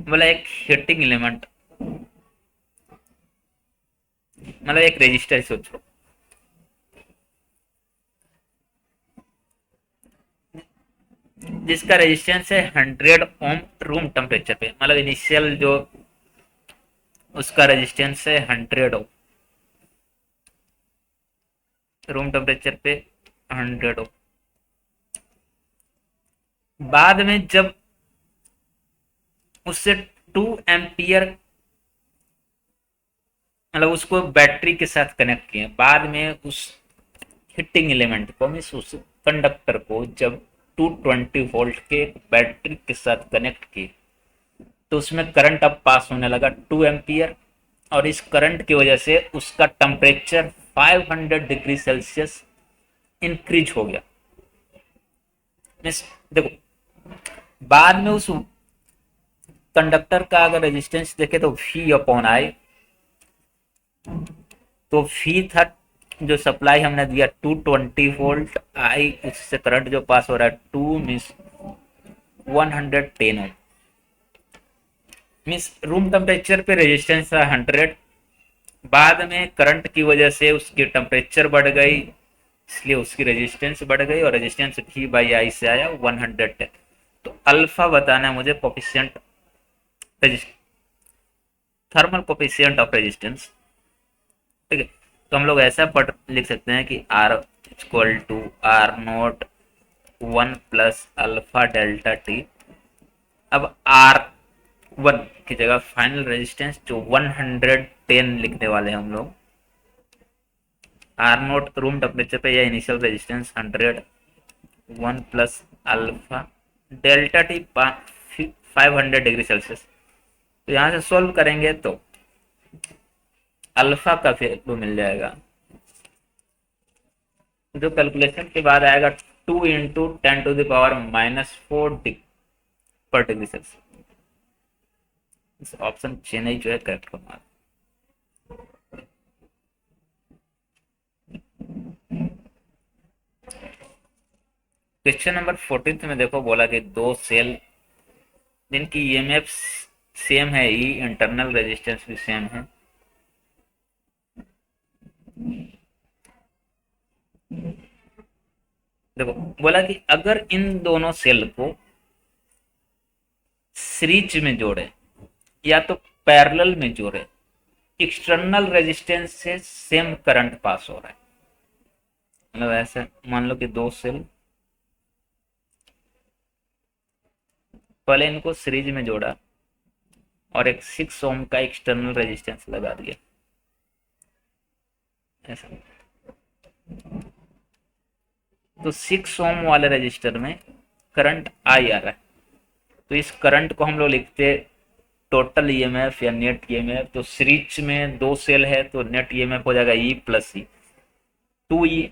बोला एक हीटिंग एलिमेंट, मतलब एक रेजिस्टर सोच लो, जिसका रेजिस्टेंस है 100 ओम रूम टेम्परेचर पे, मतलब इनिशियल जो उसका रेजिस्टेंस है 100 ओम, रूम टेम्परेचर पे 100 ओम। बाद में जब उससे 2 एम्पियर मतलब उसको बैटरी के साथ कनेक्ट किए, बाद में उस हीटिंग एलिमेंट को मीन्स उस कंडक्टर को जब 220 वोल्ट के बैटरी के साथ कनेक्ट किए तो उसमें करंट अब पास होने लगा 2 एम्पियर, और इस करंट की वजह से उसका टेम्परेचर 500 डिग्री सेल्सियस इंक्रीज हो गया। मीन्स देखो बाद में उस कंडक्टर का अगर रेजिस्टेंस देखे तो V अपॉन आई, तो V था जो सप्लाई हमने दिया 220 वोल्ट, आई उससे करंट जो पास हो रहा है 2 मीन्स 110 ओम। मीन्स रूम टेम्परेचर पे रेजिस्टेंस था 100, बाद में करंट की वजह से उसकी टेम्परेचर बढ़ गई इसलिए उसकी रेजिस्टेंस बढ़ गई, और रेजिस्टेंस V/I से आया 110। तो अल्फा बताना है मुझे coefficient thermal coefficient of resistance. ठीक है, तो हम लोग ऐसा पढ़ लिख सकते हैं कि R equal to R0 1 plus alpha delta t. अब R 1 की जगह फाइनल रेजिस्टेंस जो 110 लिखने वाले हैं हम लोग। आर नोट रूम टेम्परेचर पे या initial resistance 100, 1 plus alpha delta T 500 degree Celsius. तो यहाँ से सोल्व करेंगे तो अल्फा का वैल्यू मिल जाएगा जो कैलकुलेशन के बाद आएगा 2 इंटू 10⁻⁻4 पर डिग्री सेल्सियस। ऑप्शन चेन्नई जो है करेक्ट होगा। क्वेश्चन नंबर 14 में देखो बोला कि दो सेल जिनकी ईएमएफ सेम है, ई इंटरनल रेजिस्टेंस भी सेम है। देखो बोला कि अगर इन दोनों सेल को सीरीज में जोड़े या तो पैरेलल में जोड़े, एक्सटर्नल रेजिस्टेंस से सेम करंट पास हो रहा है। मतलब ऐसे मान लो कि दो सेल, पहले इनको सीरीज में जोड़ा और एक 6 ओम का एक्सटर्नल रेजिस्टेंस लगा दिया ऐसा। तो 6 ओम वाले रजिस्टर में करंट आई आ रहा है, तो इस करंट को हम लोग लिखते टोटल ईएमएफ या नेट ईएमएफ। तो सीरीज में दो सेल है तो नेट ईएमएफ हो जाएगा ई प्लस ई 2E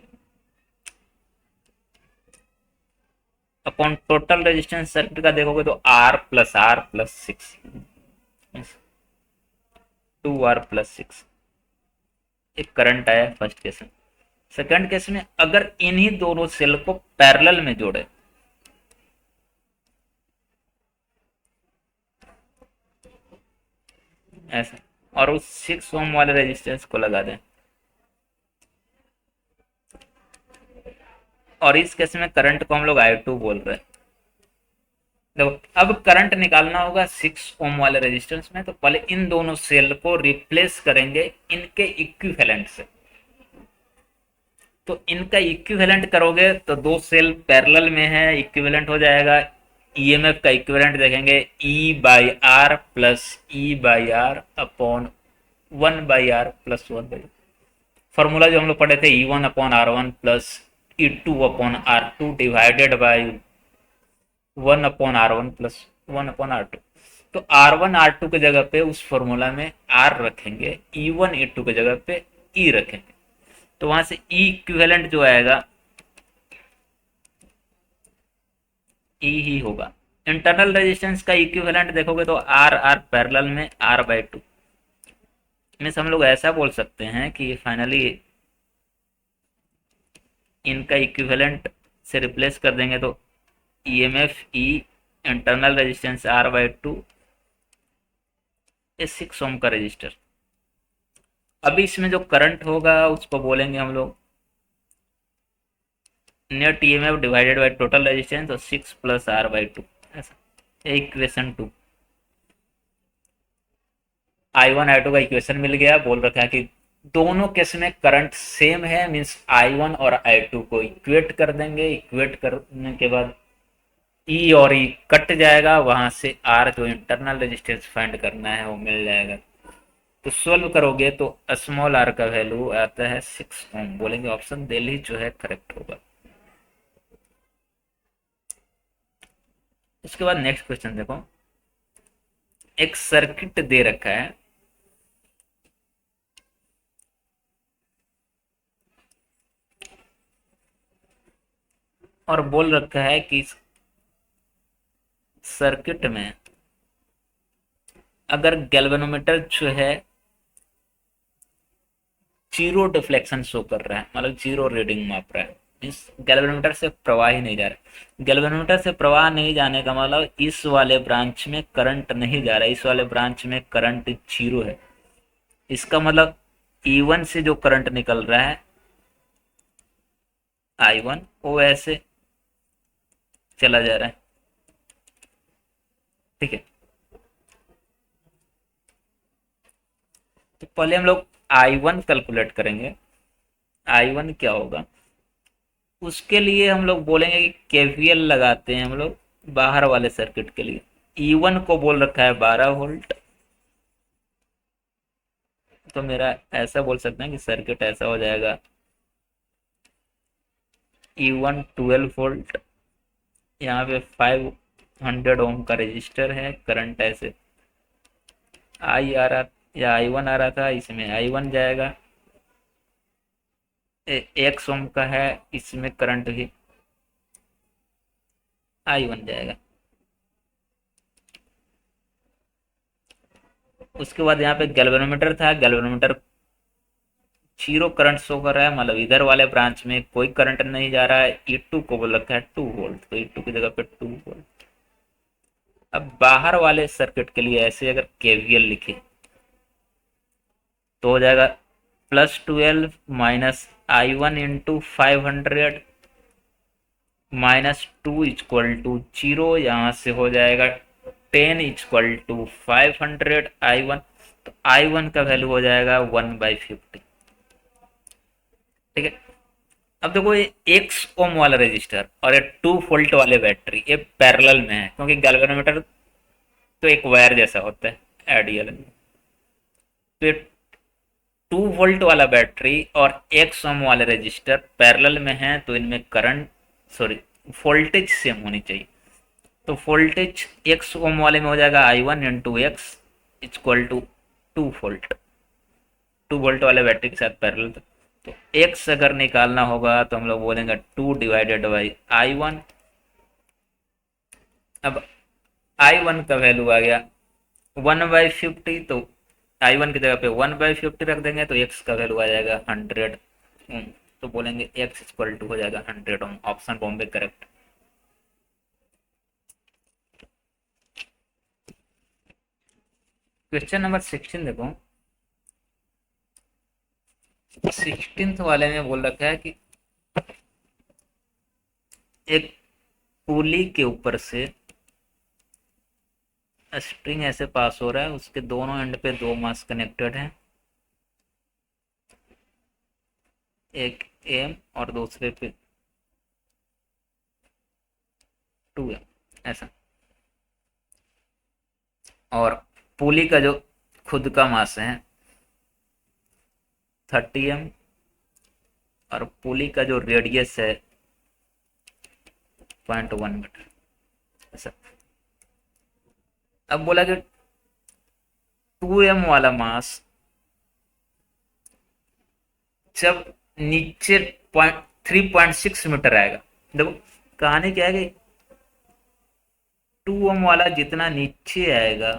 upon total resistance circuit का देखोगे तो R+R+6 2R+6 एक करंट आया फर्स्ट केस में। सेकंड केस में अगर इन्हीं दोनों सेल को पैरेलल में जोड़े, ऐसा, और उस 6 ओम वाले रेजिस्टेंस को लगा दें, और इस केस में करंट को हम लोग I2 बोल रहे हैं। देखो अब करंट निकालना होगा 6 ओम वाले रेजिस्टेंस में, तो पहले इन दोनों सेल को रिप्लेस करेंगे इनके इक्विवेलेंट से। तो इनका इक्विवेलेंट करोगे तो दो सेल पैरेलल में है, इक्विवेलेंट हो जाएगा। ईएमएफ का इक्विवेलेंट देखेंगे E/R plus E/R upon 1/R plus 1/R। Formula जो हम लोग पढ़े थे E1/R1 plus E2/R2 divided by 1/R1 plus 1/R2। तो R1 R2 के जगह पे उस फॉर्मूला में R रखेंगे, E1 E2 के जगह पे E रखेंगे। तो वहां से E इक्विवेलेंट जो आएगा E ही होगा। इंटरनल रेजिस्टेंस का इक्विवेलेंट देखोगे तो R पैरेलल में R/2 में हम लोग ऐसा बोल सकते हैं कि फाइनली इनका इक्विवेलेंट से रिप्लेस कर देंगे तो EMF E internal resistance R/2 ये 6 ओम का रजिस्टर। अभी इसमें जो करंट होगा उसको बोलेंगे हम लोग net EMF divided by total resistance, तो 6 प्लस R/2 ऐसा। इक्वेशन 2 I1 I2 का इक्वेशन मिल गया। बोल रखा है कि दोनों केस में करंट सेम है, मीन्स I1 और I2 को इक्वेट कर देंगे। इक्वेट करने के बाद E और E कट जाएगा, वहां से R जो इंटरनल रेजिस्टेंस फाइंड करना है वो मिल जाएगा। तो सोल्व करोगे तो स्मॉल r का वैल्यू आता है 6 ओम। बोलेंगे ऑप्शन दिल्ली जो है करेक्ट होगा। उसके बाद नेक्स्ट क्वेश्चन देखो, एक सर्किट दे रखा है, और बोल रखा है कि सर्किट में अगर गैल्वेनोमीटर जो है जीरो डिफ्लेक्शन शो कर रहा है, मतलब जीरो रीडिंग माप रहा है, मीन्स गैल्वेनोमीटर से प्रवाह ही नहीं जा रहा। गैल्वेनोमीटर से प्रवाह नहीं जाने का मतलब इस वाले ब्रांच में करंट नहीं जा रहा है, इस वाले ब्रांच में करंट जीरो है। इसका मतलब E1 से जो करंट निकल रहा है I1 वो ऐसे चला जा रहा है, ठीक है। तो पहले हम लोग I1 कैलकुलेट करेंगे। I1 क्या होगा, उसके लिए हम लोग बोलेंगे कि KVL लगाते हैं हम लोग बाहर वाले सर्किट के लिए। E1 को बोल रखा है 12 वोल्ट, तो मेरा ऐसा बोल सकते हैं कि सर्किट ऐसा हो जाएगा, E1 12 वोल्ट, यहाँ पे 500 ओम का रजिस्टर है, करंट ऐसे आई आ रहा या I1 आ रहा था, इसमें I1 जाएगा, 1 ओम का है, इसमें करंट भी I1 जाएगा। उसके बाद यहाँ पे गैल्वेनोमीटर था, गैल्वेनोमीटर 0 करंट शो कर रहा है, मतलब इधर वाले ब्रांच में कोई करंट नहीं जा रहा है। E2 को बोल रखा है 2 वोल्ट, तो E2 की जगह पे 2 वोल्ट। अब बाहर वाले सर्किट के लिए ऐसे अगर KVL लिखे तो हो जाएगा +12 -I1 इंटू 500 -2 = 0, यहाँ से हो जाएगा 10 = 500 I1, तो I1 का वैल्यू हो जाएगा 1/50। ठीक है, अब देखो ये 1 ओम वाला रजिस्टर और ये 2 वोल्ट वाले बैटरी ये पैरेलल में है, क्योंकि गैल्वेनोमीटर तो एक वायर जैसा होता है आइडियल। तो ये 2 वोल्ट वाला बैटरी और 1 ओम वाले रजिस्टर पैरेलल में है, तो इनमें करंट सॉरी वोल्टेज सेम होनी चाहिए। तो वोल्टेज 1 ओम वाले में हो जाएगा I1 into x equal to 2 volt, 2 volt वाले बैटरी के साथ पैरेलल। तो एक्स अगर निकालना होगा तो हम लोग बोलेंगे 2/I1। अब I1 का वैल्यू आ गया 1/50, तो I1 की जगह पे 1/50 रख देंगे, तो x का वैल्यू आ जाएगा 100 ओम, तो बोलेंगे x इक्वल टू हो जाएगा 100 ohm. Option Bombay correct. Question number 16 देखो, 16th वाले में बोल रखा है कि एक पुली के ऊपर से स्ट्रिंग ऐसे पास हो रहा है, उसके दोनों एंड पे 2 मास कनेक्टेड हैं, एक M और दूसरे पे 2M ऐसा। और पुली का जो खुद का मास है 30M, और पुली का जो रेडियस है 0.1 मीटर ऐसा। अब बोला कि 2M वाला मास जब नीचे 3.6 मीटर आएगा, देखो कहानी क्या है कि 2 ओम वाला जितना नीचे आएगा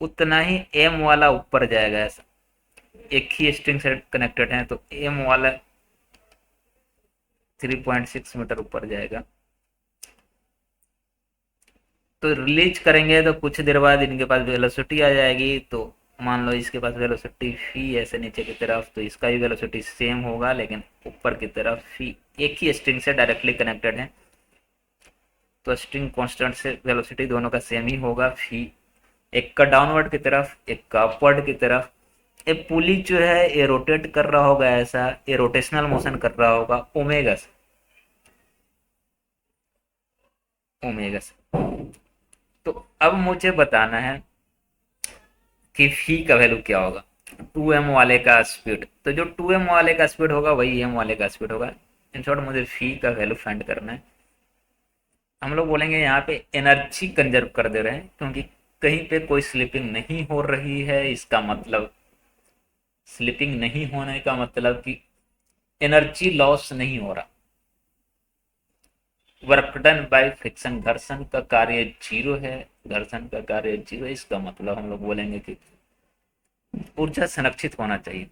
उतना ही M वाला ऊपर जाएगा, ऐसा एक ही स्ट्रिंग से कनेक्टेड है, तो M वाला 3.6 मीटर ऊपर जाएगा। तो रिलीज करेंगे तो कुछ देर बाद इनके पास वेलोसिटी आ जाएगी, तो मान लो इसके पास वेलोसिटी फी ऐसे नीचे की तरफ, तो इसका भी वेलोसिटी सेम होगा, लेकिन ऊपर की तरफ फी, एक ही स्ट्रिंग से डायरेक्टली कनेक्टेड है, तो स्ट्रिंग कांस्टेंट से वेलोसिटी दोनों का सेम ही होगा फी, एक का डाउनवर्ड की तरफ, एक का अपवर्ड की तरफ। ये पुली जो है ये रोटेट कर रहा होगा, ऐसा ये रोटेशनल मोशन कर रहा होगा ओमेगा से, ओमेगा से। तो अब मुझे बताना है कि फी का वैल्यू क्या होगा 2M वाले का स्पीड, तो जो 2M वाले का स्पीड होगा वही M वाले का स्पीड होगा। इन शॉर्ट मुझे फी का वैल्यू फाइंड करना है। हम लोग बोलेंगे यहाँ पे एनर्जी कंजर्व कर दे रहे हैं, क्योंकि कहीं पे कोई स्लिपिंग नहीं हो रही है, इसका मतलब स्लिपिंग नहीं होने का मतलब कि एनर्जी लॉस नहीं हो रहा। वर्क डन बाय फ्रिक्शन, घर्षण का कार्य 0 है, घर्षण का कार्य 0, इसका मतलब हम लोग बोलेंगे कि ऊर्जा संरक्षित होना चाहिए।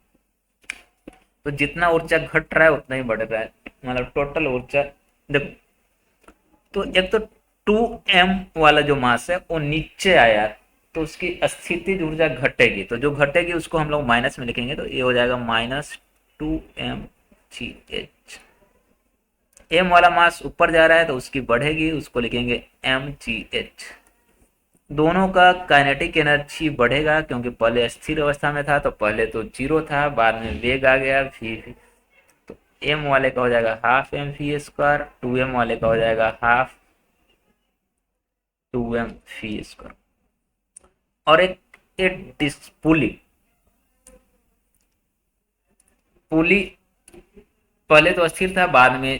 तो जितना ऊर्जा घट रहा है उतना ही बढ़ रहा है, मतलब टोटल ऊर्जा। देखो तो एक तो 2M वाला जो मास है वो नीचे आया, तो उसकी स्थितिज ऊर्जा घटेगी, तो जो घटेगी उसको हम लोग माइनस में लिखेंगे, तो ये हो जाएगा -2mgh। M वाला मास ऊपर जा रहा है तो उसकी बढ़ेगी, उसको लिखेंगे mgh। दोनों का काइनेटिक एनर्जी बढ़ेगा, क्योंकि पहले स्थिर अवस्था में था, तो पहले तो 0 था, बाद में वेग आ गया फिर, तो M वाले का हो जाएगा 12mv², 2M वाले का हो जाएगा 12 2m फी स्क्वायर। और एक डिस्क पुली, पुली पहले तो अस्थिर था, बाद में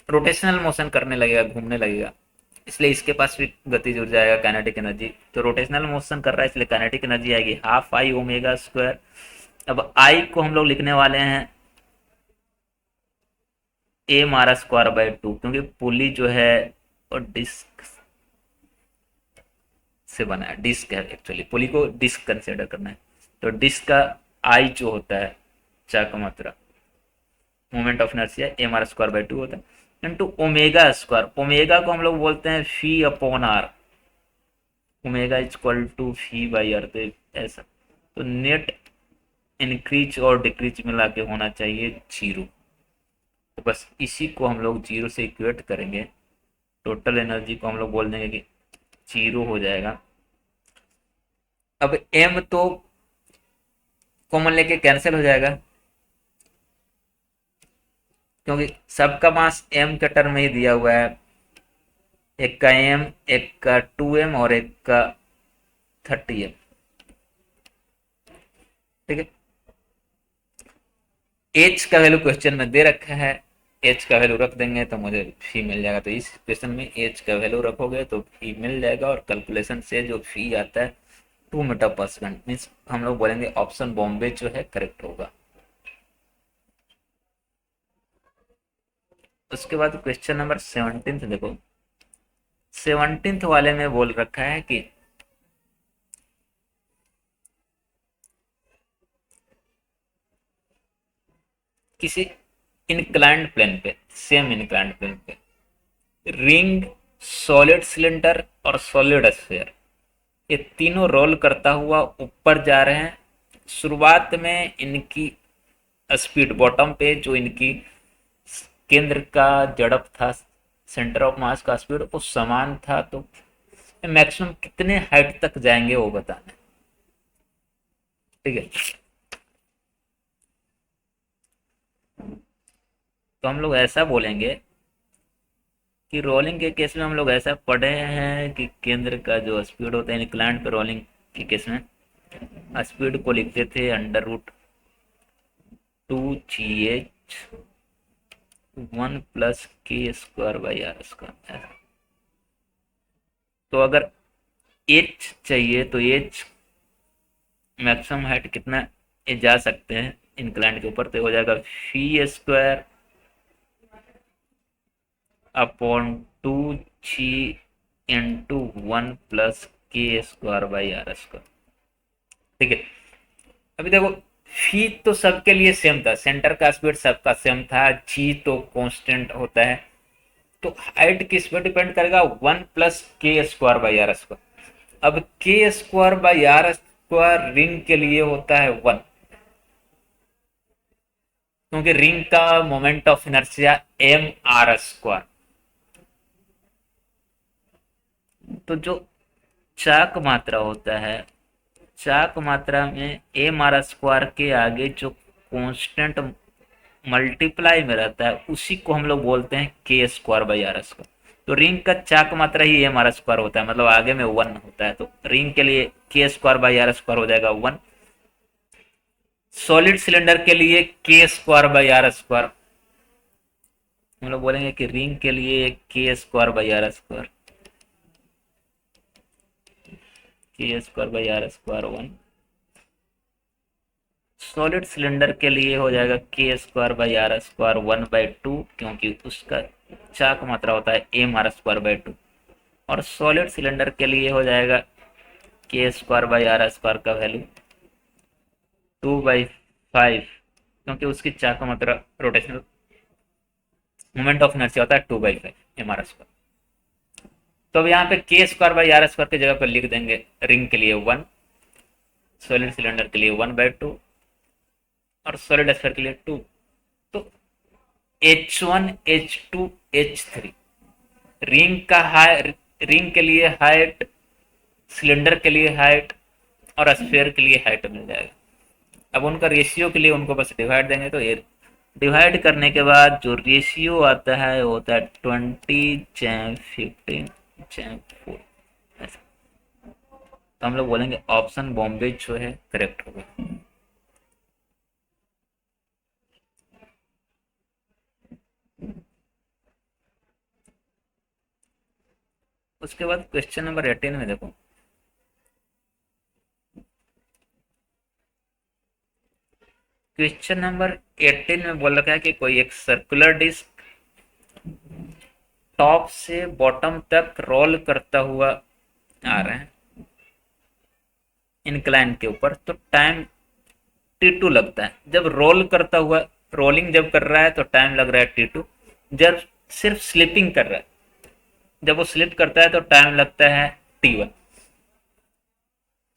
रोटेशनल मोशन करने लगेगा, घूमने लगेगा, इसलिए इसके पास भी गति जुड़ जाएगा, काइनेटिक एनर्जी। तो रोटेशनल मोशन कर रहा है इसलिए काइनेटिक एनर्जी आएगी हाफ आई ओमेगा स्क्वायर। अब आई को हम लोग लिखने वाले हैं ए मारा स्क्वायर बाय 2, क्योंकि पुली जो है और डिस्क से बना है, डिस्क है एक्चुअली, पुली को डिस्क कंसिडर करना है। तो डिस्क का आई जो होता है चाक का मात्रा, मोमेंट ऑफ इनर्शिया ए मारा स्क्वायर बाय 2 होता है, इंटू ओमेगा स्क्वायर। ओमेगा को हम लोग बोलते हैं phi upon R, omega is equal to phi by R. तो ऐसा, तो नेट इंक्रीज और डिक्रीज मिला के होना चाहिए 0। तो बस इसी को हम लोग 0 से इक्वेट करेंगे, टोटल एनर्जी को हम लोग बोल देंगे कि 0 हो जाएगा। अब m तो कॉमन लेके कैंसिल हो जाएगा, क्योंकि सबका मास m के टर्म में ही दिया हुआ है, एक का m, एक का 2m और एक का 30m। ठीक है, h का वैल्यू क्वेश्चन में दे रखा है, h का वैल्यू रख देंगे तो मुझे फी मिल जाएगा। तो इस क्वेश्चन में h का वैल्यू रखोगे तो फी मिल जाएगा, और कैलकुलेशन से जो फी आता है 2 मीटर पर सेकंड, मीन्स हम लोग बोलेंगे ऑप्शन बॉम्बे जो है करेक्ट होगा। उसके बाद क्वेश्चन नंबर 17 देखो, 17 वाले में बोल रखा है कि किसी इंक्लाइंड प्लेन पे, सेम इंक्लाइंड प्लेन पे रिंग, सॉलिड सिलेंडर और सॉलिड स्फीयर, ये तीनों रोल करता हुआ ऊपर जा रहे हैं। शुरुआत में इनकी स्पीड, बॉटम पे जो इनकी केंद्र का जड़प था, सेंटर ऑफ मास का स्पीड वो समान था, तो मैक्सिमम कितने हाइट तक जाएंगे वो बताना है। ठीक है, तो हम लोग ऐसा बोलेंगे कि रोलिंग के केस में हम लोग ऐसा पढ़े हैं कि केंद्र का जो स्पीड होता है इंक्लाइंड पे, रोलिंग के केस में स्पीड को लिखते थे √2gh 1 + k²/r²। तो अगर h चाहिए तो h मैक्सिमम हाइट कितना जा सकते हैं इंक्लाइंड के ऊपर, तो हो जाएगा φ² अपॉन 2g इंटू 1 + k²/r²। ठीक है, अभी देखो फी तो सबके लिए सेम था, सेंटर का स्पीड सबका सेम था, जी तो कांस्टेंट होता है, तो हाइट किस पे डिपेंड करेगा, 1 + k²/r²। अब k²/r² रिंग के लिए होता है 1, क्योंकि रिंग का मोमेंट ऑफ इनर्शिया mr²। तो जो चाक मात्रा होता है, चाक मात्रा में mr² के आगे जो कांस्टेंट मल्टीप्लाई में रहता है उसी को हम लोग बोलते हैं k²/r²। तो रिंग का चाक मात्रा ही mr² होता है, मतलब आगे में 1 होता है, तो रिंग के लिए k²/r² हो जाएगा 1। सॉलिड सिलेंडर के लिए k²/r², हम लोग बोलेंगे कि रिंग के लिए k²/r², k²/r² 1। सॉलिड सिलेंडर के लिए हो जाएगा k²/r² 1/2, क्योंकि उसका चाक मात्रा होता है mr²/2। और सॉलिड सिलेंडर के लिए हो जाएगा k²/r² का वैल्यू 2/5, क्योंकि उसकी चाक मात्रा रोटेशनल मोमेंट ऑफ इनर्शिया होता है 2/5 mr²। तो अब यहाँ पे k²/r² की जगह पर लिख देंगे रिंग के लिए 1, सॉलिड सिलेंडर के लिए 1/2 और सॉलिड स्फीयर के लिए 2। तो h1 h2 h3 रिंग के लिए हाइट, सिलेंडर के लिए हाइट और स्फीयर के लिए हाइट मिल जाएगा। अब उनका रेशियो के लिए उनको बस डिवाइड देंगे, तो ये डिवाइड करने के बाद जो रेशियो आता है वो होता है 20:15 4 ऐसा। तो हम लोग बोलेंगे ऑप्शन बॉम्बे जो है करेक्ट होगा। उसके बाद क्वेश्चन नंबर 18 में देखो, क्वेश्चन नंबर 18 में बोल रखा है कि कोई एक सर्कुलर डिस्क टॉप से बॉटम तक रोल करता हुआ आ रहा है इंक्लाइन के ऊपर, तो टाइम T2 लगता है। जब रोल करता हुआ, रोलिंग जब कर रहा है तो टाइम लग रहा है T2। जब सिर्फ स्लिपिंग कर रहा है, जब वो स्लिप करता है तो टाइम लगता है T1।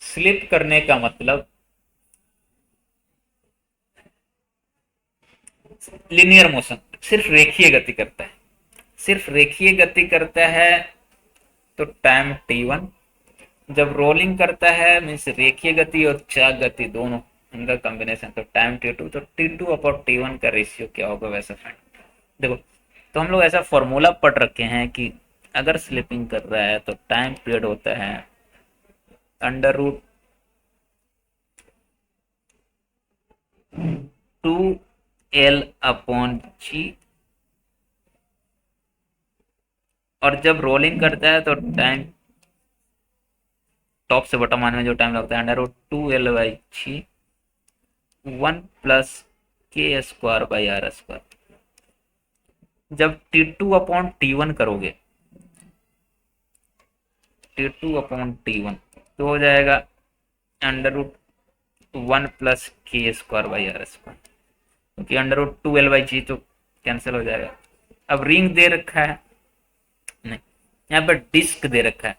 स्लिप करने का मतलब लिनियर मोशन, सिर्फ रेखीय गति करता है, सिर्फ रेखीय गति करता है तो टाइम T1। जब रोलिंग करता है मीन्स रेखीय गति और चाक गति दोनों इनका कॉम्बिनेशन, तो टाइम T2। तो T2 अपॉन T1 का रेशियो क्या होगा वैसा फाइंड। देखो, तो हम लोग ऐसा फॉर्मूला पढ़ रखे हैं कि अगर स्लिपिंग कर रहा है तो टाइम पीरियड होता है √2L/G, और जब रोलिंग करता है तो टाइम टॉप से बॉटम आने में जो टाइम लगता है √2L/G 1 + K²/R²। जब T2/T1 करोगे, T2/T1 तो हो जाएगा √1 + K²/R², क्योंकि √2L/G तो कैंसिल हो जाएगा। अब रिंग दे रखा है, नहीं, यहाँ पर डिस्क दे रखा है,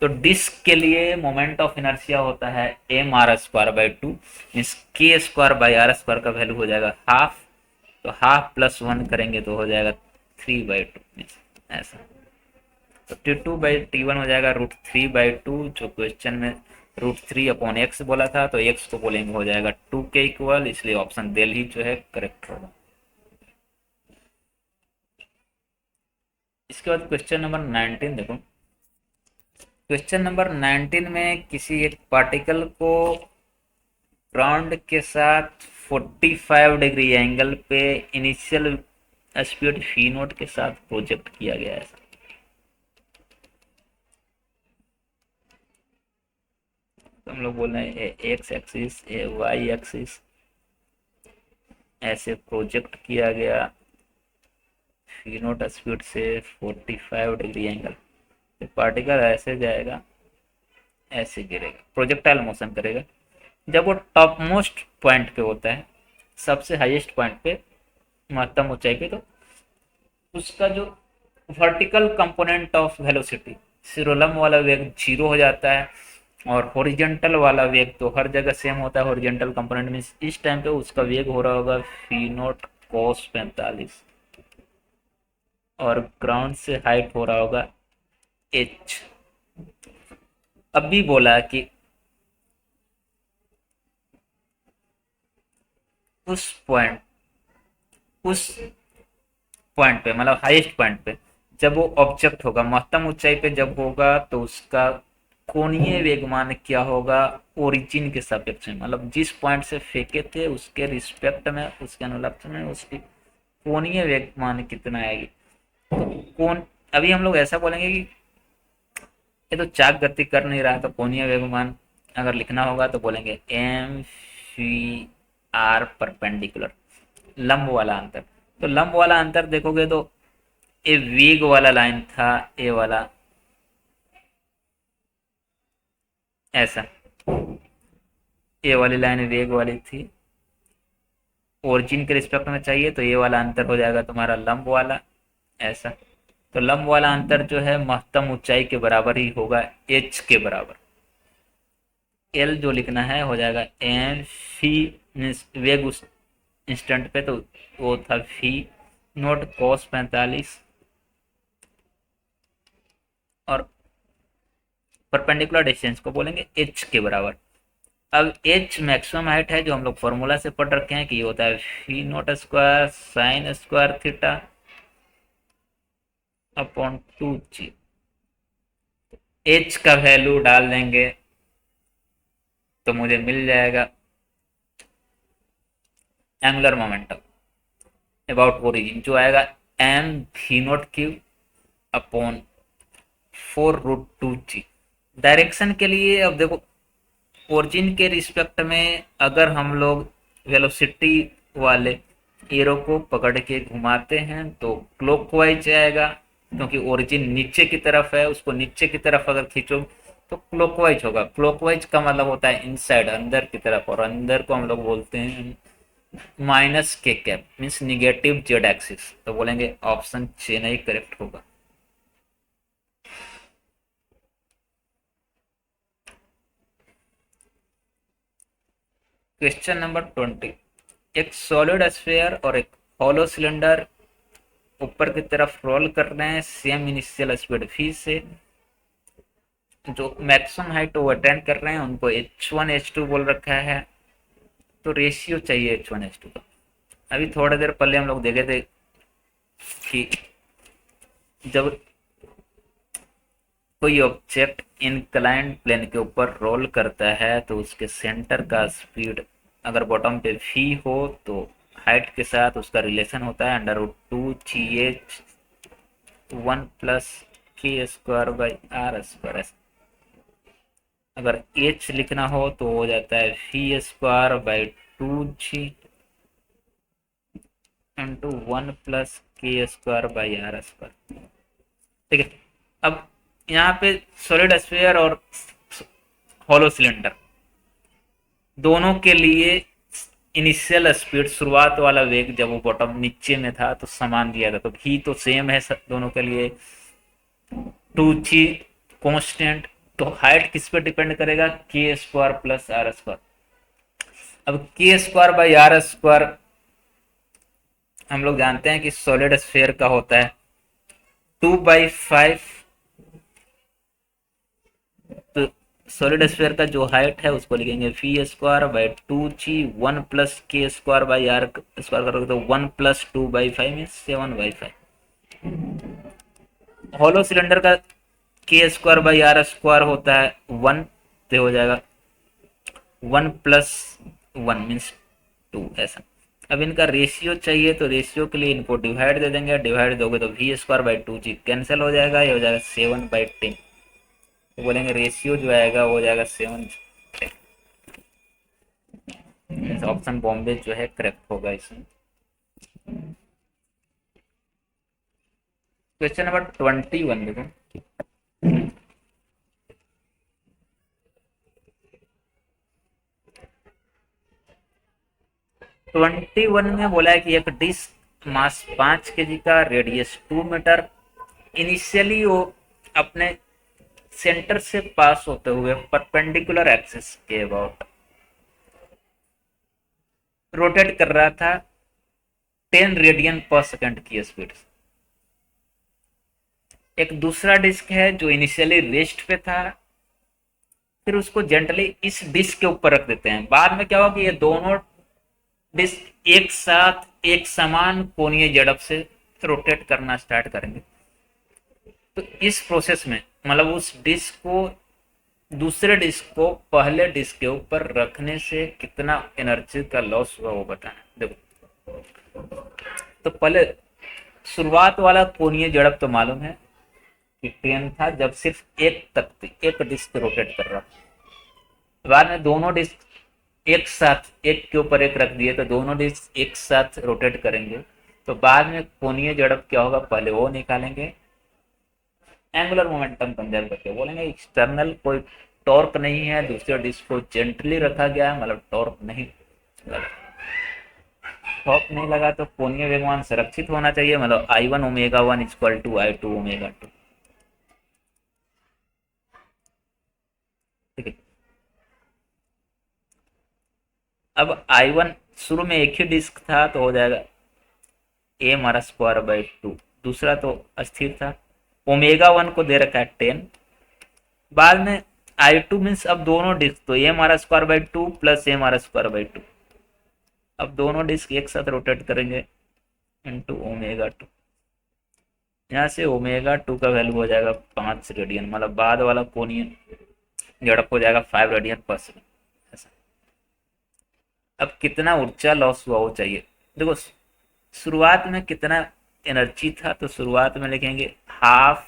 तो डिस्क के लिए मोमेंट ऑफ इनर्शिया होता है mr²/2, मीन्स K²/R² का वैल्यू हो जाएगा हाफ, तो हाफ +1 करेंगे तो हो जाएगा 3/2 मीन्स ऐसा। तो T2/T1 हो जाएगा √3/2, जो क्वेश्चन में √3/x बोला था, तो x को बोलेंगे हो जाएगा 2 के इक्वल, इसलिए ऑप्शन दिल्ली जो है करेक्ट होगा। इसके बाद क्वेश्चन नंबर 19 देखो, क्वेश्चन नंबर 19 में किसी एक पार्टिकल को ग्राउंड के साथ 45 डिग्री एंगल पे इनिशियल स्पीड v0 के साथ प्रोजेक्ट किया गया है। तो हम लोग बोल रहे हैं एक्स एक्सिस वाई एक्सिस ऐसे प्रोजेक्ट किया गया v0 स्पीड से 45 डिग्री एंगल, तो पार्टिकल ऐसे जाएगा, ऐसे गिरेगा, प्रोजेक्टाइल मोशन करेगा। जब वो टॉप मोस्ट पॉइंट पे होता है, सबसे हाईएस्ट पॉइंट पे, महत्तम ऊंचाई पे, तो उसका जो वर्टिकल कंपोनेंट ऑफ वेलोसिटी, सिरोलम वाला वेग 0 हो जाता है, और हॉरिजेंटल वाला वेग तो हर जगह सेम होता है। हॉरिजेंटल कंपोनेंट में इस टाइम पे उसका वेग हो रहा होगा v0 cos 45, और ग्राउंड से हाइट हो रहा होगा h। अभी बोला कि उस पॉइंट, उस पॉइंट पे मतलब हाईएस्ट पॉइंट पे जब वो ऑब्जेक्ट होगा, महत्तम ऊंचाई पे जब होगा, तो उसका कोणीय वेगमान क्या होगा ओरिजिन के सापेक्ष में, मतलब जिस पॉइंट से फेंके थे उसके रिस्पेक्ट में, उसके अनुलक्ष में उसकी कोणीय वेगमान कितना आएगी। तो कौन, अभी हम लोग ऐसा बोलेंगे कि ये तो चाक गति कर नहीं रहा, तो कोणीय वेगमान अगर लिखना होगा तो बोलेंगे mv/r परपेंडिकुलर, लंब वाला अंतर। तो लंब वाला अंतर देखोगे तो ये वेग वाला लाइन था, ये वाला ऐसा, ये वाली लाइन वेग वाली थी, ओरिजिन के रिस्पेक्ट में चाहिए, तो ये वाला अंतर हो जाएगा तुम्हारा लंब वाला ऐसा। तो लंब वाला अंतर जो है महत्तम ऊंचाई के बराबर ही होगा, h के बराबर। l जो लिखना है हो जाएगा एम फी, वेग उस इंस्टेंट पे, तो वो था v0 cos 45, और परपेंडिकुलर डिस्टेंस को बोलेंगे h के बराबर। अब h मैक्सिमम हाइट है, जो हम लोग फॉर्मूला से पढ़ रखे हैं कि ये होता है v0² sin² theta upon 2g। H का वैल्यू डाल देंगे तो मुझे मिल जाएगा एंगुलर मोमेंटम अबाउट ओरिजिन जो आएगा m v naught cube upon 4√2g। Direction के लिए अब देखो ओरिजिन के रिस्पेक्ट में अगर हम लोग वेलोसिटी वाले एरो को पकड़ के घुमाते हैं तो क्लॉकवाइज आएगा, क्योंकि ओरिजिन नीचे की तरफ है, उसको नीचे की तरफ अगर खींचो तो क्लॉकवाइज होगा। क्लॉकवाइज का मतलब होता है इनसाइड, अंदर की तरफ, और अंदर को हम लोग बोलते हैं माइनस के cap means negative Z axis. तो बोलेंगे ऑप्शन चेन्नई करेक्ट होगा। क्वेश्चन नंबर 20, एक सॉलिड स्फीयर और एक हॉलो सिलेंडर ऊपर की तरफ रोल कर रहे हैं सेम इनिशियल स्पीड v से। जो मैक्सिमम हाइट वो अटेंड कर रहे हैं उनको h1 h2 बोल रखा है। तो रेशियो चाहिए h1 h2 का। अभी थोड़ी देर पहले हम लोग देखे थे कि जब कोई ऑब्जेक्ट इंक्लाइंड प्लेन के ऊपर रोल करता है तो उसके सेंटर का स्पीड अगर बॉटम पे v हो तो हाइट के साथ उसका रिलेशन होता है √2gh 1 प्लस के स्क्वायर बाई आर स्क्वायर। अगर h लिखना हो तो हो जाता है v square by 2g into 1 plus के स्क्वायर बाई आर स्क्वायर। ठीक है, अब यहाँ पे सॉलिड स्फीयर और हॉलो सिलेंडर दोनों के लिए इनिशियल स्पीड, शुरुआत वाला वेग जब वो बॉटम नीचे में था तो समान दिया था, तो भी तो सेम है दोनों के लिए 2g कांस्टेंट। तो हाइट किस पे डिपेंड करेगा, के स्क्वायर प्लस आर स्क्वायर। अब के स्क्वायर बाई आर स्क्वायर हम लोग जानते हैं कि सॉलिड स्फीयर का होता है 2/5। तो सॉलिड स्फीयर का जो हाइट है उसको लिखेंगे v square by 2g 1 plus के स्क्वायर बाई आर स्क्वायर करोगे तो 1 प्लस 2/5 मीन्स 7/5। हॉलो सिलेंडर का के स्क्वायर बाई आर स्क्वायर होता है 1, तो हो जाएगा 1 प्लस 1 मीन्स 2 ऐसा। अब इनका रेशियो चाहिए तो रेशियो के लिए इनको डिवाइड दे देंगे, डिवाइड दोगे तो we square by 2g cancel हो जाएगा, ये हो जाएगा 7/10। तो बोलेंगे रेशियो जो आएगा वो हो जाएगा 7। ऑप्शन बॉम्बे जो है करेक्ट होगा इसमें। क्वेश्चन नंबर 21 देखो, 21 में बोला है कि एक डिस्क मास 5 केजी का, रेडियस 2 मीटर, इनिशियली वो अपने सेंटर से पास होते हुए परपेंडिकुलर एक्सिस के अबाउट रोटेट कर रहा था 10 रेडियन पर सेकंड की स्पीड। एक दूसरा डिस्क है जो इनिशियली रेस्ट पे था, फिर उसको जेंटली इस डिस्क के ऊपर रख देते हैं। बाद में क्या होगा कि ये दोनों डिस्क एक साथ एक समान कोणीय झड़प से रोटेट करना स्टार्ट करेंगे। तो इस प्रोसेस में मतलब उस डिस्क को, दूसरे डिस्क को पहले डिस्क के ऊपर रखने से कितना एनर्जी का लॉस हुआ वो बताना। देखो, तो पहले शुरुआत वाला कोणीय झड़प तो मालूम है कि 10 था जब सिर्फ एक तक थी, एक डिस्क रोटेट कर रहा। बाद में दोनों डिस्क एक साथ एक के ऊपर एक रख दिए तो दोनों डिस्क एक साथ रोटेट करेंगे। तो बाद में कोणीय झड़प क्या होगा पहले वो निकालेंगे, एंगुलर मोमेंटम कंजर्व करके बोलेंगे एक्सटर्नल कोई टॉर्क नहीं है, दूसरे डिस्क को जेंटली रखा गया है, मतलब टॉर्क नहीं लगा। टॉर्क नहीं लगा तो कोणीय वेगमान संरक्षित होना चाहिए, मतलब I1 omega 1 equal to I2 omega 2। ठीक है, अब I1 शुरू में एक ही डिस्क था तो हो जाएगा a हमारा स्क्वायर बाई 2, दूसरा तो अस्थिर था। ओमेगा 1 को दे रखा है 10। बाद में I2 मीन्स अब दोनों डिस्क तो a हमारा स्क्वायर बाई 2 प्लस a हमारा स्क्वायर बाई 2। अब दोनों डिस्क एक साथ रोटेट करेंगे इनटू ओमेगा 2। यहाँ से ओमेगा टू का वैल्यू हो जाएगा 5 रेडियन, मतलब बाद वाला कोणीय झड़प हो जाएगा 5 रेडियन पर सेकेंड ऐसा। अब कितना ऊर्जा लॉस हुआ वो चाहिए। देखो शुरुआत में कितना एनर्जी था, तो शुरुआत में लिखेंगे half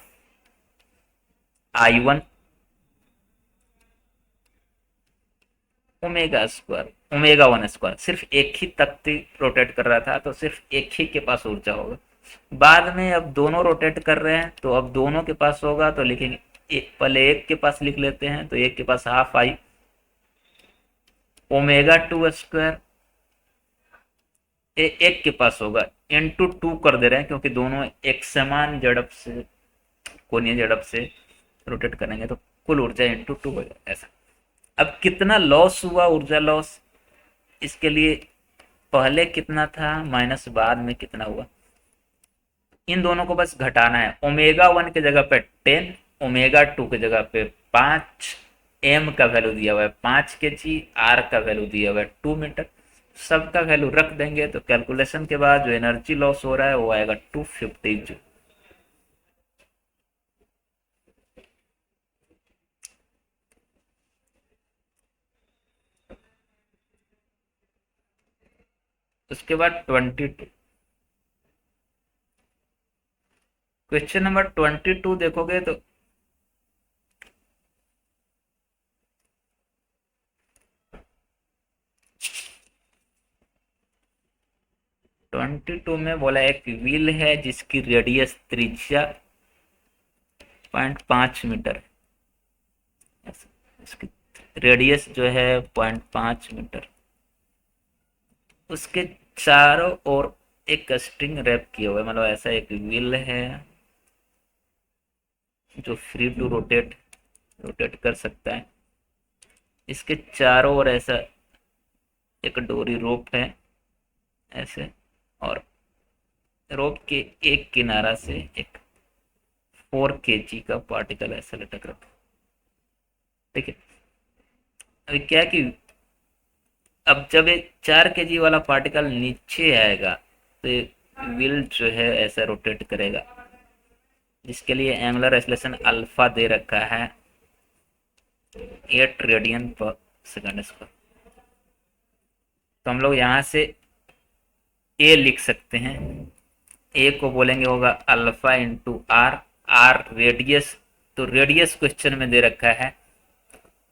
I1 omega square omega one square, सिर्फ एक ही तख्ती रोटेट कर रहा था तो सिर्फ एक ही के पास ऊर्जा होगा। बाद में अब दोनों रोटेट कर रहे हैं तो अब दोनों के पास होगा, तो लिखेंगे पहले एक के पास लिख लेते हैं, तो एक के पास half I omega two square, एक के पास होगा इंटू टू कर दे रहे हैं क्योंकि दोनों एक समान झड़प से कोणीय झड़प से रोटेट करेंगे, तो कुल ऊर्जा इंटू टू हो जाएगा ऐसा। अब कितना लॉस हुआ ऊर्जा लॉस, इसके लिए पहले कितना था माइनस बाद में कितना हुआ, इन दोनों को बस घटाना है। ओमेगा वन के जगह पे 10, ओमेगा टू के जगह पे 5, एम का वैल्यू दिया हुआ है 5 kg, आर का वैल्यू दिया हुआ है 2 मीटर, सबका वैल्यू रख देंगे तो कैलकुलेशन के बाद जो एनर्जी लॉस हो रहा है वो आएगा 250 जूल। उसके बाद 22 क्वेश्चन नंबर 22 देखोगे तो 22 में बोला एक व्हील है जिसकी रेडियस त्रिज्या 0.5 मीटर, इसकी रेडियस जो है 0.5 मीटर, उसके चारों ओर एक स्ट्रिंग रैप किया हुआ है, मतलब ऐसा एक व्हील है जो फ्री टू रोटेट रोटेट कर सकता है। इसके चारों ओर ऐसा एक डोरी रोप है ऐसे, और रोप के एक किनारा से एक 4 kg का पार्टिकल ऐसा लटक रखा। ठीक है, अभी क्या कि अब जब ये 4 kg वाला पार्टिकल नीचे आएगा तो व्हील जो है ऐसा रोटेट करेगा, जिसके लिए एंगुलर एक्सेलरेशन अल्फा दे रखा है 8 रेडियन पर सेकंड स्क्वायर। तो हम लोग यहाँ से ए लिख सकते हैं, ए को बोलेंगे होगा alpha into r, r radius, तो रेडियस क्वेश्चन में दे रखा है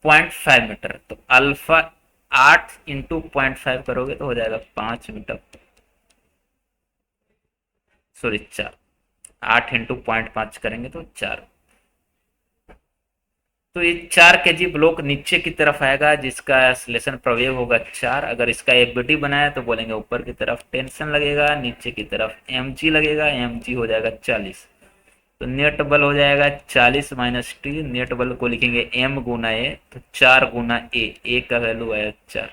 0.5 मीटर, तो अल्फा 8 × 0.5 करोगे तो हो जाएगा 5 मीटर, सॉरी 4, 8 × 0.5 करेंगे तो 4। तो ये 4 kg ब्लॉक नीचे की तरफ आएगा जिसका एक्सेलरेशन प्रवेग होगा 4। अगर इसका एफबीटी बनाए तो बोलेंगे ऊपर की तरफ टेंशन लगेगा, नीचे की तरफ mg लगेगा, mg हो जाएगा 40, तो नेट बल हो जाएगा 40 माइनस टी, नेट बल को लिखेंगे m गुना ए, तो 4 गुना ए का वैल्यू आया 4,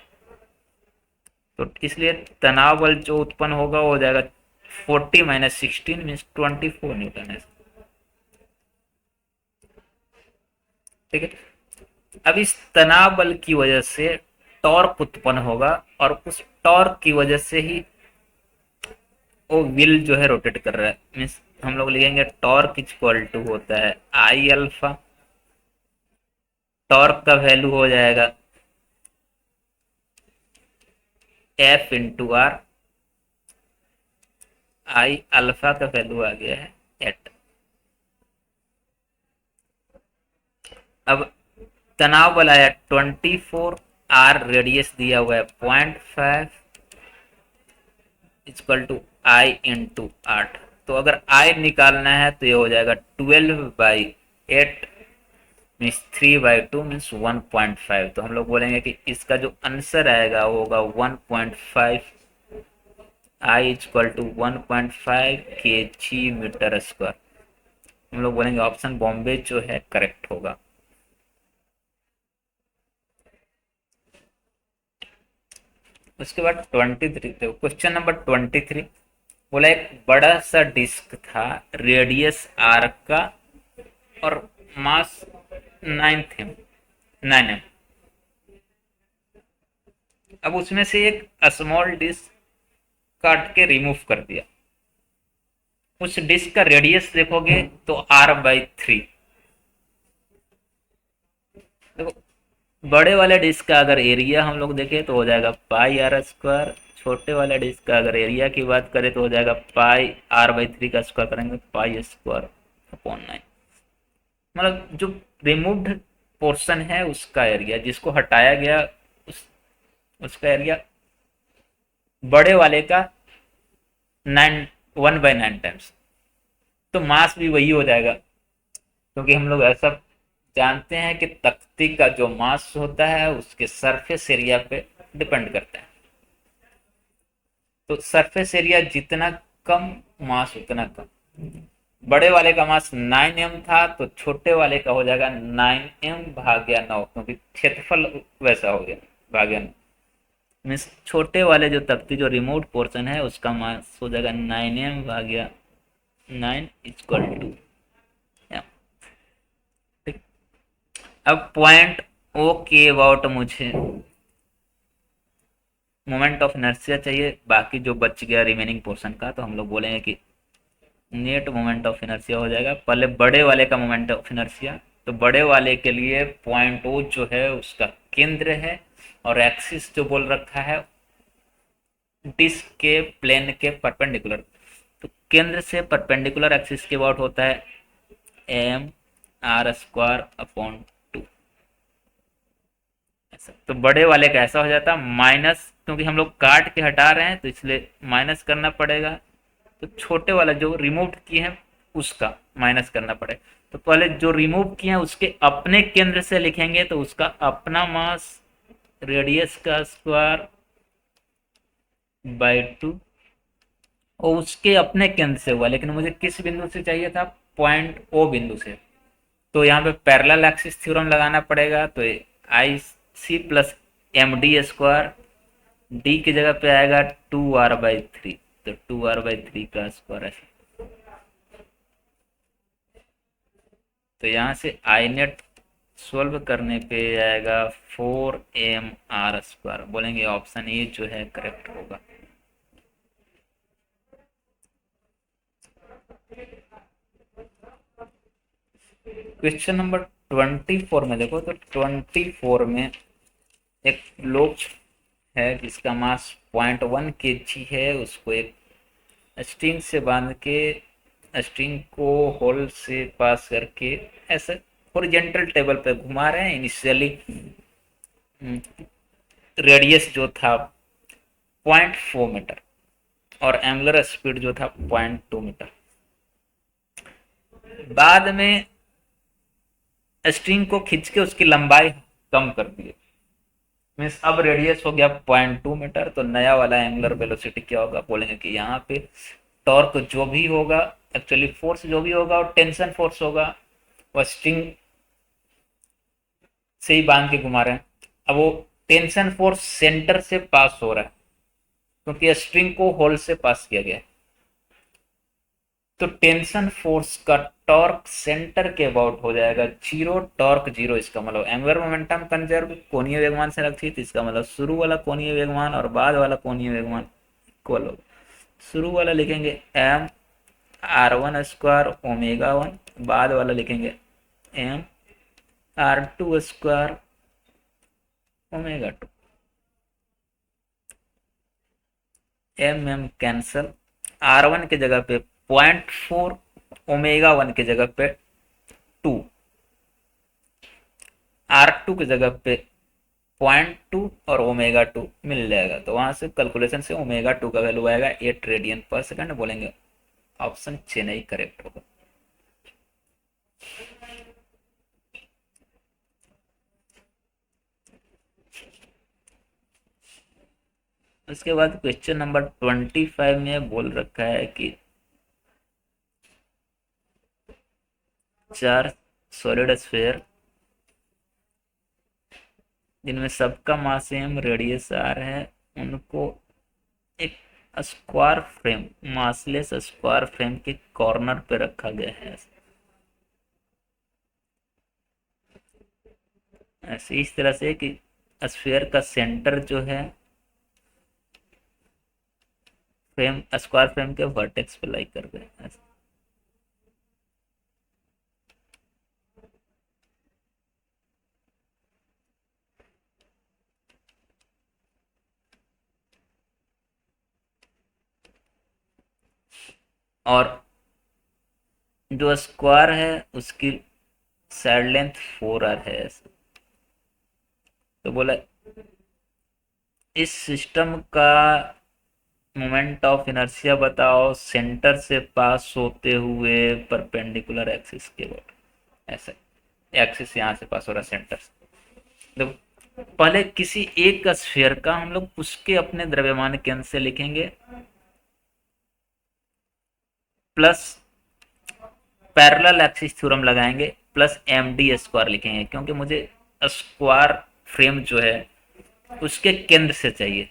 तो इसलिए तनाव बल जो उत्पन्न होगा वो हो जाएगा 40 माइनस 16 मीन्स 24 न्यूटन है। ठीक है, अब इस तनाव बल की वजह से टॉर्क उत्पन्न होगा, और उस टॉर्क की वजह से ही वो व्हील जो है रोटेट कर रहा है, मीन्स हम लोग लिखेंगे टॉर्क इक्वल टू होता है आई अल्फा, टॉर्क का वैल्यू हो जाएगा F into r, I alpha का वैल्यू आ गया है 8। अब तनाव बल आया 24, आर रेडियस दिया हुआ है 0.5 इक्वल टू आई इंटू 8, तो अगर आई निकालना है तो ये हो जाएगा 12/8 मीन्स 3/2 मीन्स 1.5, तो हम लोग बोलेंगे कि इसका जो आंसर आएगा वो होगा 1.5, I equal to 1.5 kg metre square. हम लोग बोलेंगे ऑप्शन बॉम्बे जो है करेक्ट होगा। उसके बाद 23 क्वेश्चन नंबर 23 बोला एक बड़ा सा डिस्क था, रेडियस आर का और मास 9 m। अब उसमें से एक स्मॉल डिस्क काट के रिमूव कर दिया, उस डिस्क का रेडियस देखोगे तो r/3। देखो, बड़े वाले डिस्क का अगर एरिया हम लोग देखें तो हो जाएगा πr²। छोटे वाले डिस्क का अगर एरिया की बात करें तो हो जाएगा πr/3 का स्क्वायर करेंगे π²/9। मतलब जो रिमूव्ड पोर्शन है उसका एरिया, जिसको हटाया गया उस उसका एरिया बड़े वाले का 1/9 टाइम्स। तो मास भी वही हो जाएगा, क्योंकि हम लोग ऐसा जानते हैं कि तख्ती का जो मास होता है उसके सरफेस एरिया पे डिपेंड करता है। तो सरफेस एरिया जितना कम, मास उतना कम। बड़े वाले का मास 9m था तो छोटे वाले का हो जाएगा 9m/9, क्योंकि क्षेत्रफल वैसा हो गया भाग्या 9। मीन्स छोटे वाले जो तख्ती जो रिमोट पोर्शन है उसका मास हो जाएगा 9m/9 इक्वल टू। ठीक। अब पॉइंट ओ के अबाउट मुझे मोमेंट ऑफ इनर्शिया चाहिए, बाकी जो बच गया रिमेनिंग पोर्शन का, तो हम लोग बोलेंगे कि नेट मोमेंट ऑफ इनर्शिया हो जाएगा। पहले बड़े वाले का मोमेंट ऑफ इनर्शिया, तो बड़े वाले के लिए पॉइंट ओ जो है उसका केंद्र है, और एक्सिस जो बोल रखा है डिस्क के प्लेन के परपेंडिकुलर। तो केंद्र से परपेंडिकुलर एक्सिस के अबाउट होता है mr²/2। ऐसा तो बड़े वाले का ऐसा हो जाता है माइनस, क्योंकि हम लोग काट के हटा रहे हैं तो इसलिए माइनस करना पड़ेगा। तो छोटे वाला जो रिमूव किए हैं उसका माइनस करना पड़ेगा। तो पहले जो रिमूव किए हैं उसके अपने केंद्र से लिखेंगे तो उसका अपना मास रेडियस का स्क्वायर बाई 2, और उसके अपने केंद्र से हुआ, लेकिन मुझे किस बिंदु से चाहिए था, पॉइंट ओ बिंदु से। तो यहाँ पे पैरेलल एक्सिस थ्योरम लगाना पड़ेगा। तो IC+MD², डी की जगह पे आएगा 2r/3, तो 2r/3 का स्क्वायर है। तो यहाँ से आई नेट सोल्व करने पे आएगा 4mr²। बोलेंगे ऑप्शन ए जो है करेक्ट होगा। क्वेश्चन नंबर 24 में देखो, तो 24 में एक लोग है जिसका मास 0.1 kg है, उसको एक स्ट्रिंग से बांध के स्ट्रिंग को होल से पास करके ऐसे हॉरिजॉन्टल टेबल पे घुमा रहे हैं। इनिशियली रेडियस जो था 0.4 मीटर और एंगुलर स्पीड जो था 0.2 मीटर। बाद में स्ट्रिंग को खींच के उसकी लंबाई कम कर दी, मीन्स अब रेडियस हो गया 0.2 मीटर। तो नया वाला एंगुलर वेलोसिटी क्या होगा, बोलेंगे कि यहाँ पे टॉर्क जो भी होगा, एक्चुअली फोर्स जो भी होगा और टेंशन फोर्स होगा, वह स्ट्रिंग से ही बांध के घुमा रहे हैं। अब वो टेंशन फोर्स सेंटर से पास हो रहा है, क्योंकि स्ट्रिंग को होल से पास किया गया है। तो टेंशन फोर्स का टॉर्क सेंटर के अबाउट हो जाएगा 0, टॉर्क 0। इसका मतलब एंगुलर मोमेंटम कंजर्व कोणीय वेगमान से रखी, तो इसका मतलब शुरू वाला कोणीय वेगमान और बाद वाला कोणीय वेगमान इक्वल होगा। शुरू वाला लिखेंगे mr1²ω1, बाद वाला लिखेंगे mr2²ω2। कैंसल, r1 की जगह पे 0.4, ω1 की जगह पे 2, r2 की जगह पे 0.2 और ω2 मिल जाएगा। तो वहां से कैलकुलेशन से ω2 का वैल्यू आएगा 8 रेडियन पर सेकंड। बोलेंगे ऑप्शन चेन्नई करेक्ट होगा। उसके बाद क्वेश्चन नंबर 25 में बोल रखा है कि 4 सॉलिड स्फीयर जिनमें सबका मास सेम, रेडियस r है, उनको एक square frame, massless square frame के कॉर्नर पे रखा गया है। ऐसे इस तरह से कि स्फीयर का सेंटर जो है फ्रेम, स्क्वायर फ्रेम के वर्टेक्स पे लाई कर दे। और जो स्क्वायर है उसकी साइड लेंथ 4r है ऐसे। तो बोला इस सिस्टम का मोमेंट ऑफ इनर्शिया बताओ सेंटर से पास होते हुए परपेंडिकुलर एक्सिस के बाद। ऐसा एक्सिस यहाँ से पास हो रहा है सेंटर से। तो पहले किसी एक स्फीयर का हम लोग उसके अपने द्रव्यमान केंद्र से लिखेंगे, प्लस पैरेलल एक्सिस थ्योरम लगाएंगे, प्लस एम डी स्क्वायर लिखेंगे, क्योंकि मुझे स्क्वायर फ्रेम जो है उसके केंद्र से चाहिए।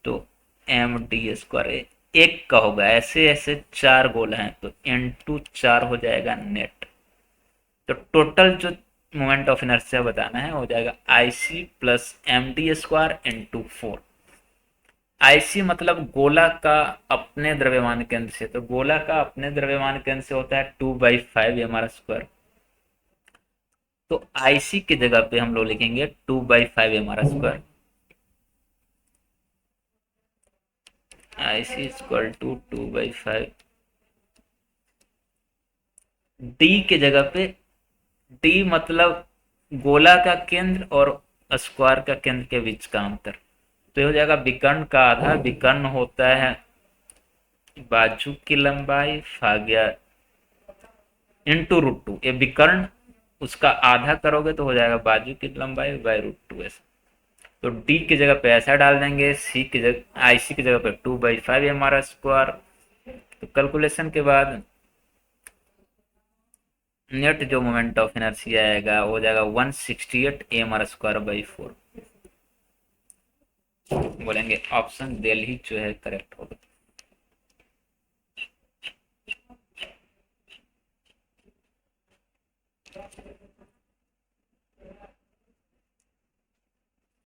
तो एम डी स्क्वायर एक का होगा, ऐसे ऐसे चार गोल हैं तो इंटू चार हो जाएगा नेट। तो टोटल जो मोमेंट ऑफ इनर्शिया बताना है हो जाएगा I C plus M D square into 4। IC मतलब गोला का अपने द्रव्यमान केंद्र से, तो गोला का अपने द्रव्यमान केंद्र से होता है 2/5 हमारा स्क्वायर। तो आईसी की जगह पे हम लोग लिखेंगे 2/5 हमारा square. IC equal to 2/5। D की जगह पे, डी मतलब गोला का केंद्र और स्क्वायर का केंद्र के बीच का अंतर। तो ये हो जाएगा विकर्ण का आधा, विकर्ण होता है बाजू की लंबाई भाग्या इंटू √2। ये विकर्ण उसका आधा करोगे तो हो जाएगा बाजू की लंबाई बाय √2 ऐसा। तो डी की जगह पे ऐसा डाल देंगे, सी की जगह आई सी की जगह पे 2/5 हमारा स्क्वायर। तो कैलकुलेशन के बाद नेट जो मोमेंट ऑफ इनर्शिया आएगा वो हो जाएगा 168 ए हमारा स्क्वायर बाई 4। बोलेंगे ऑप्शन दिल्ली जो है करेक्ट होगा।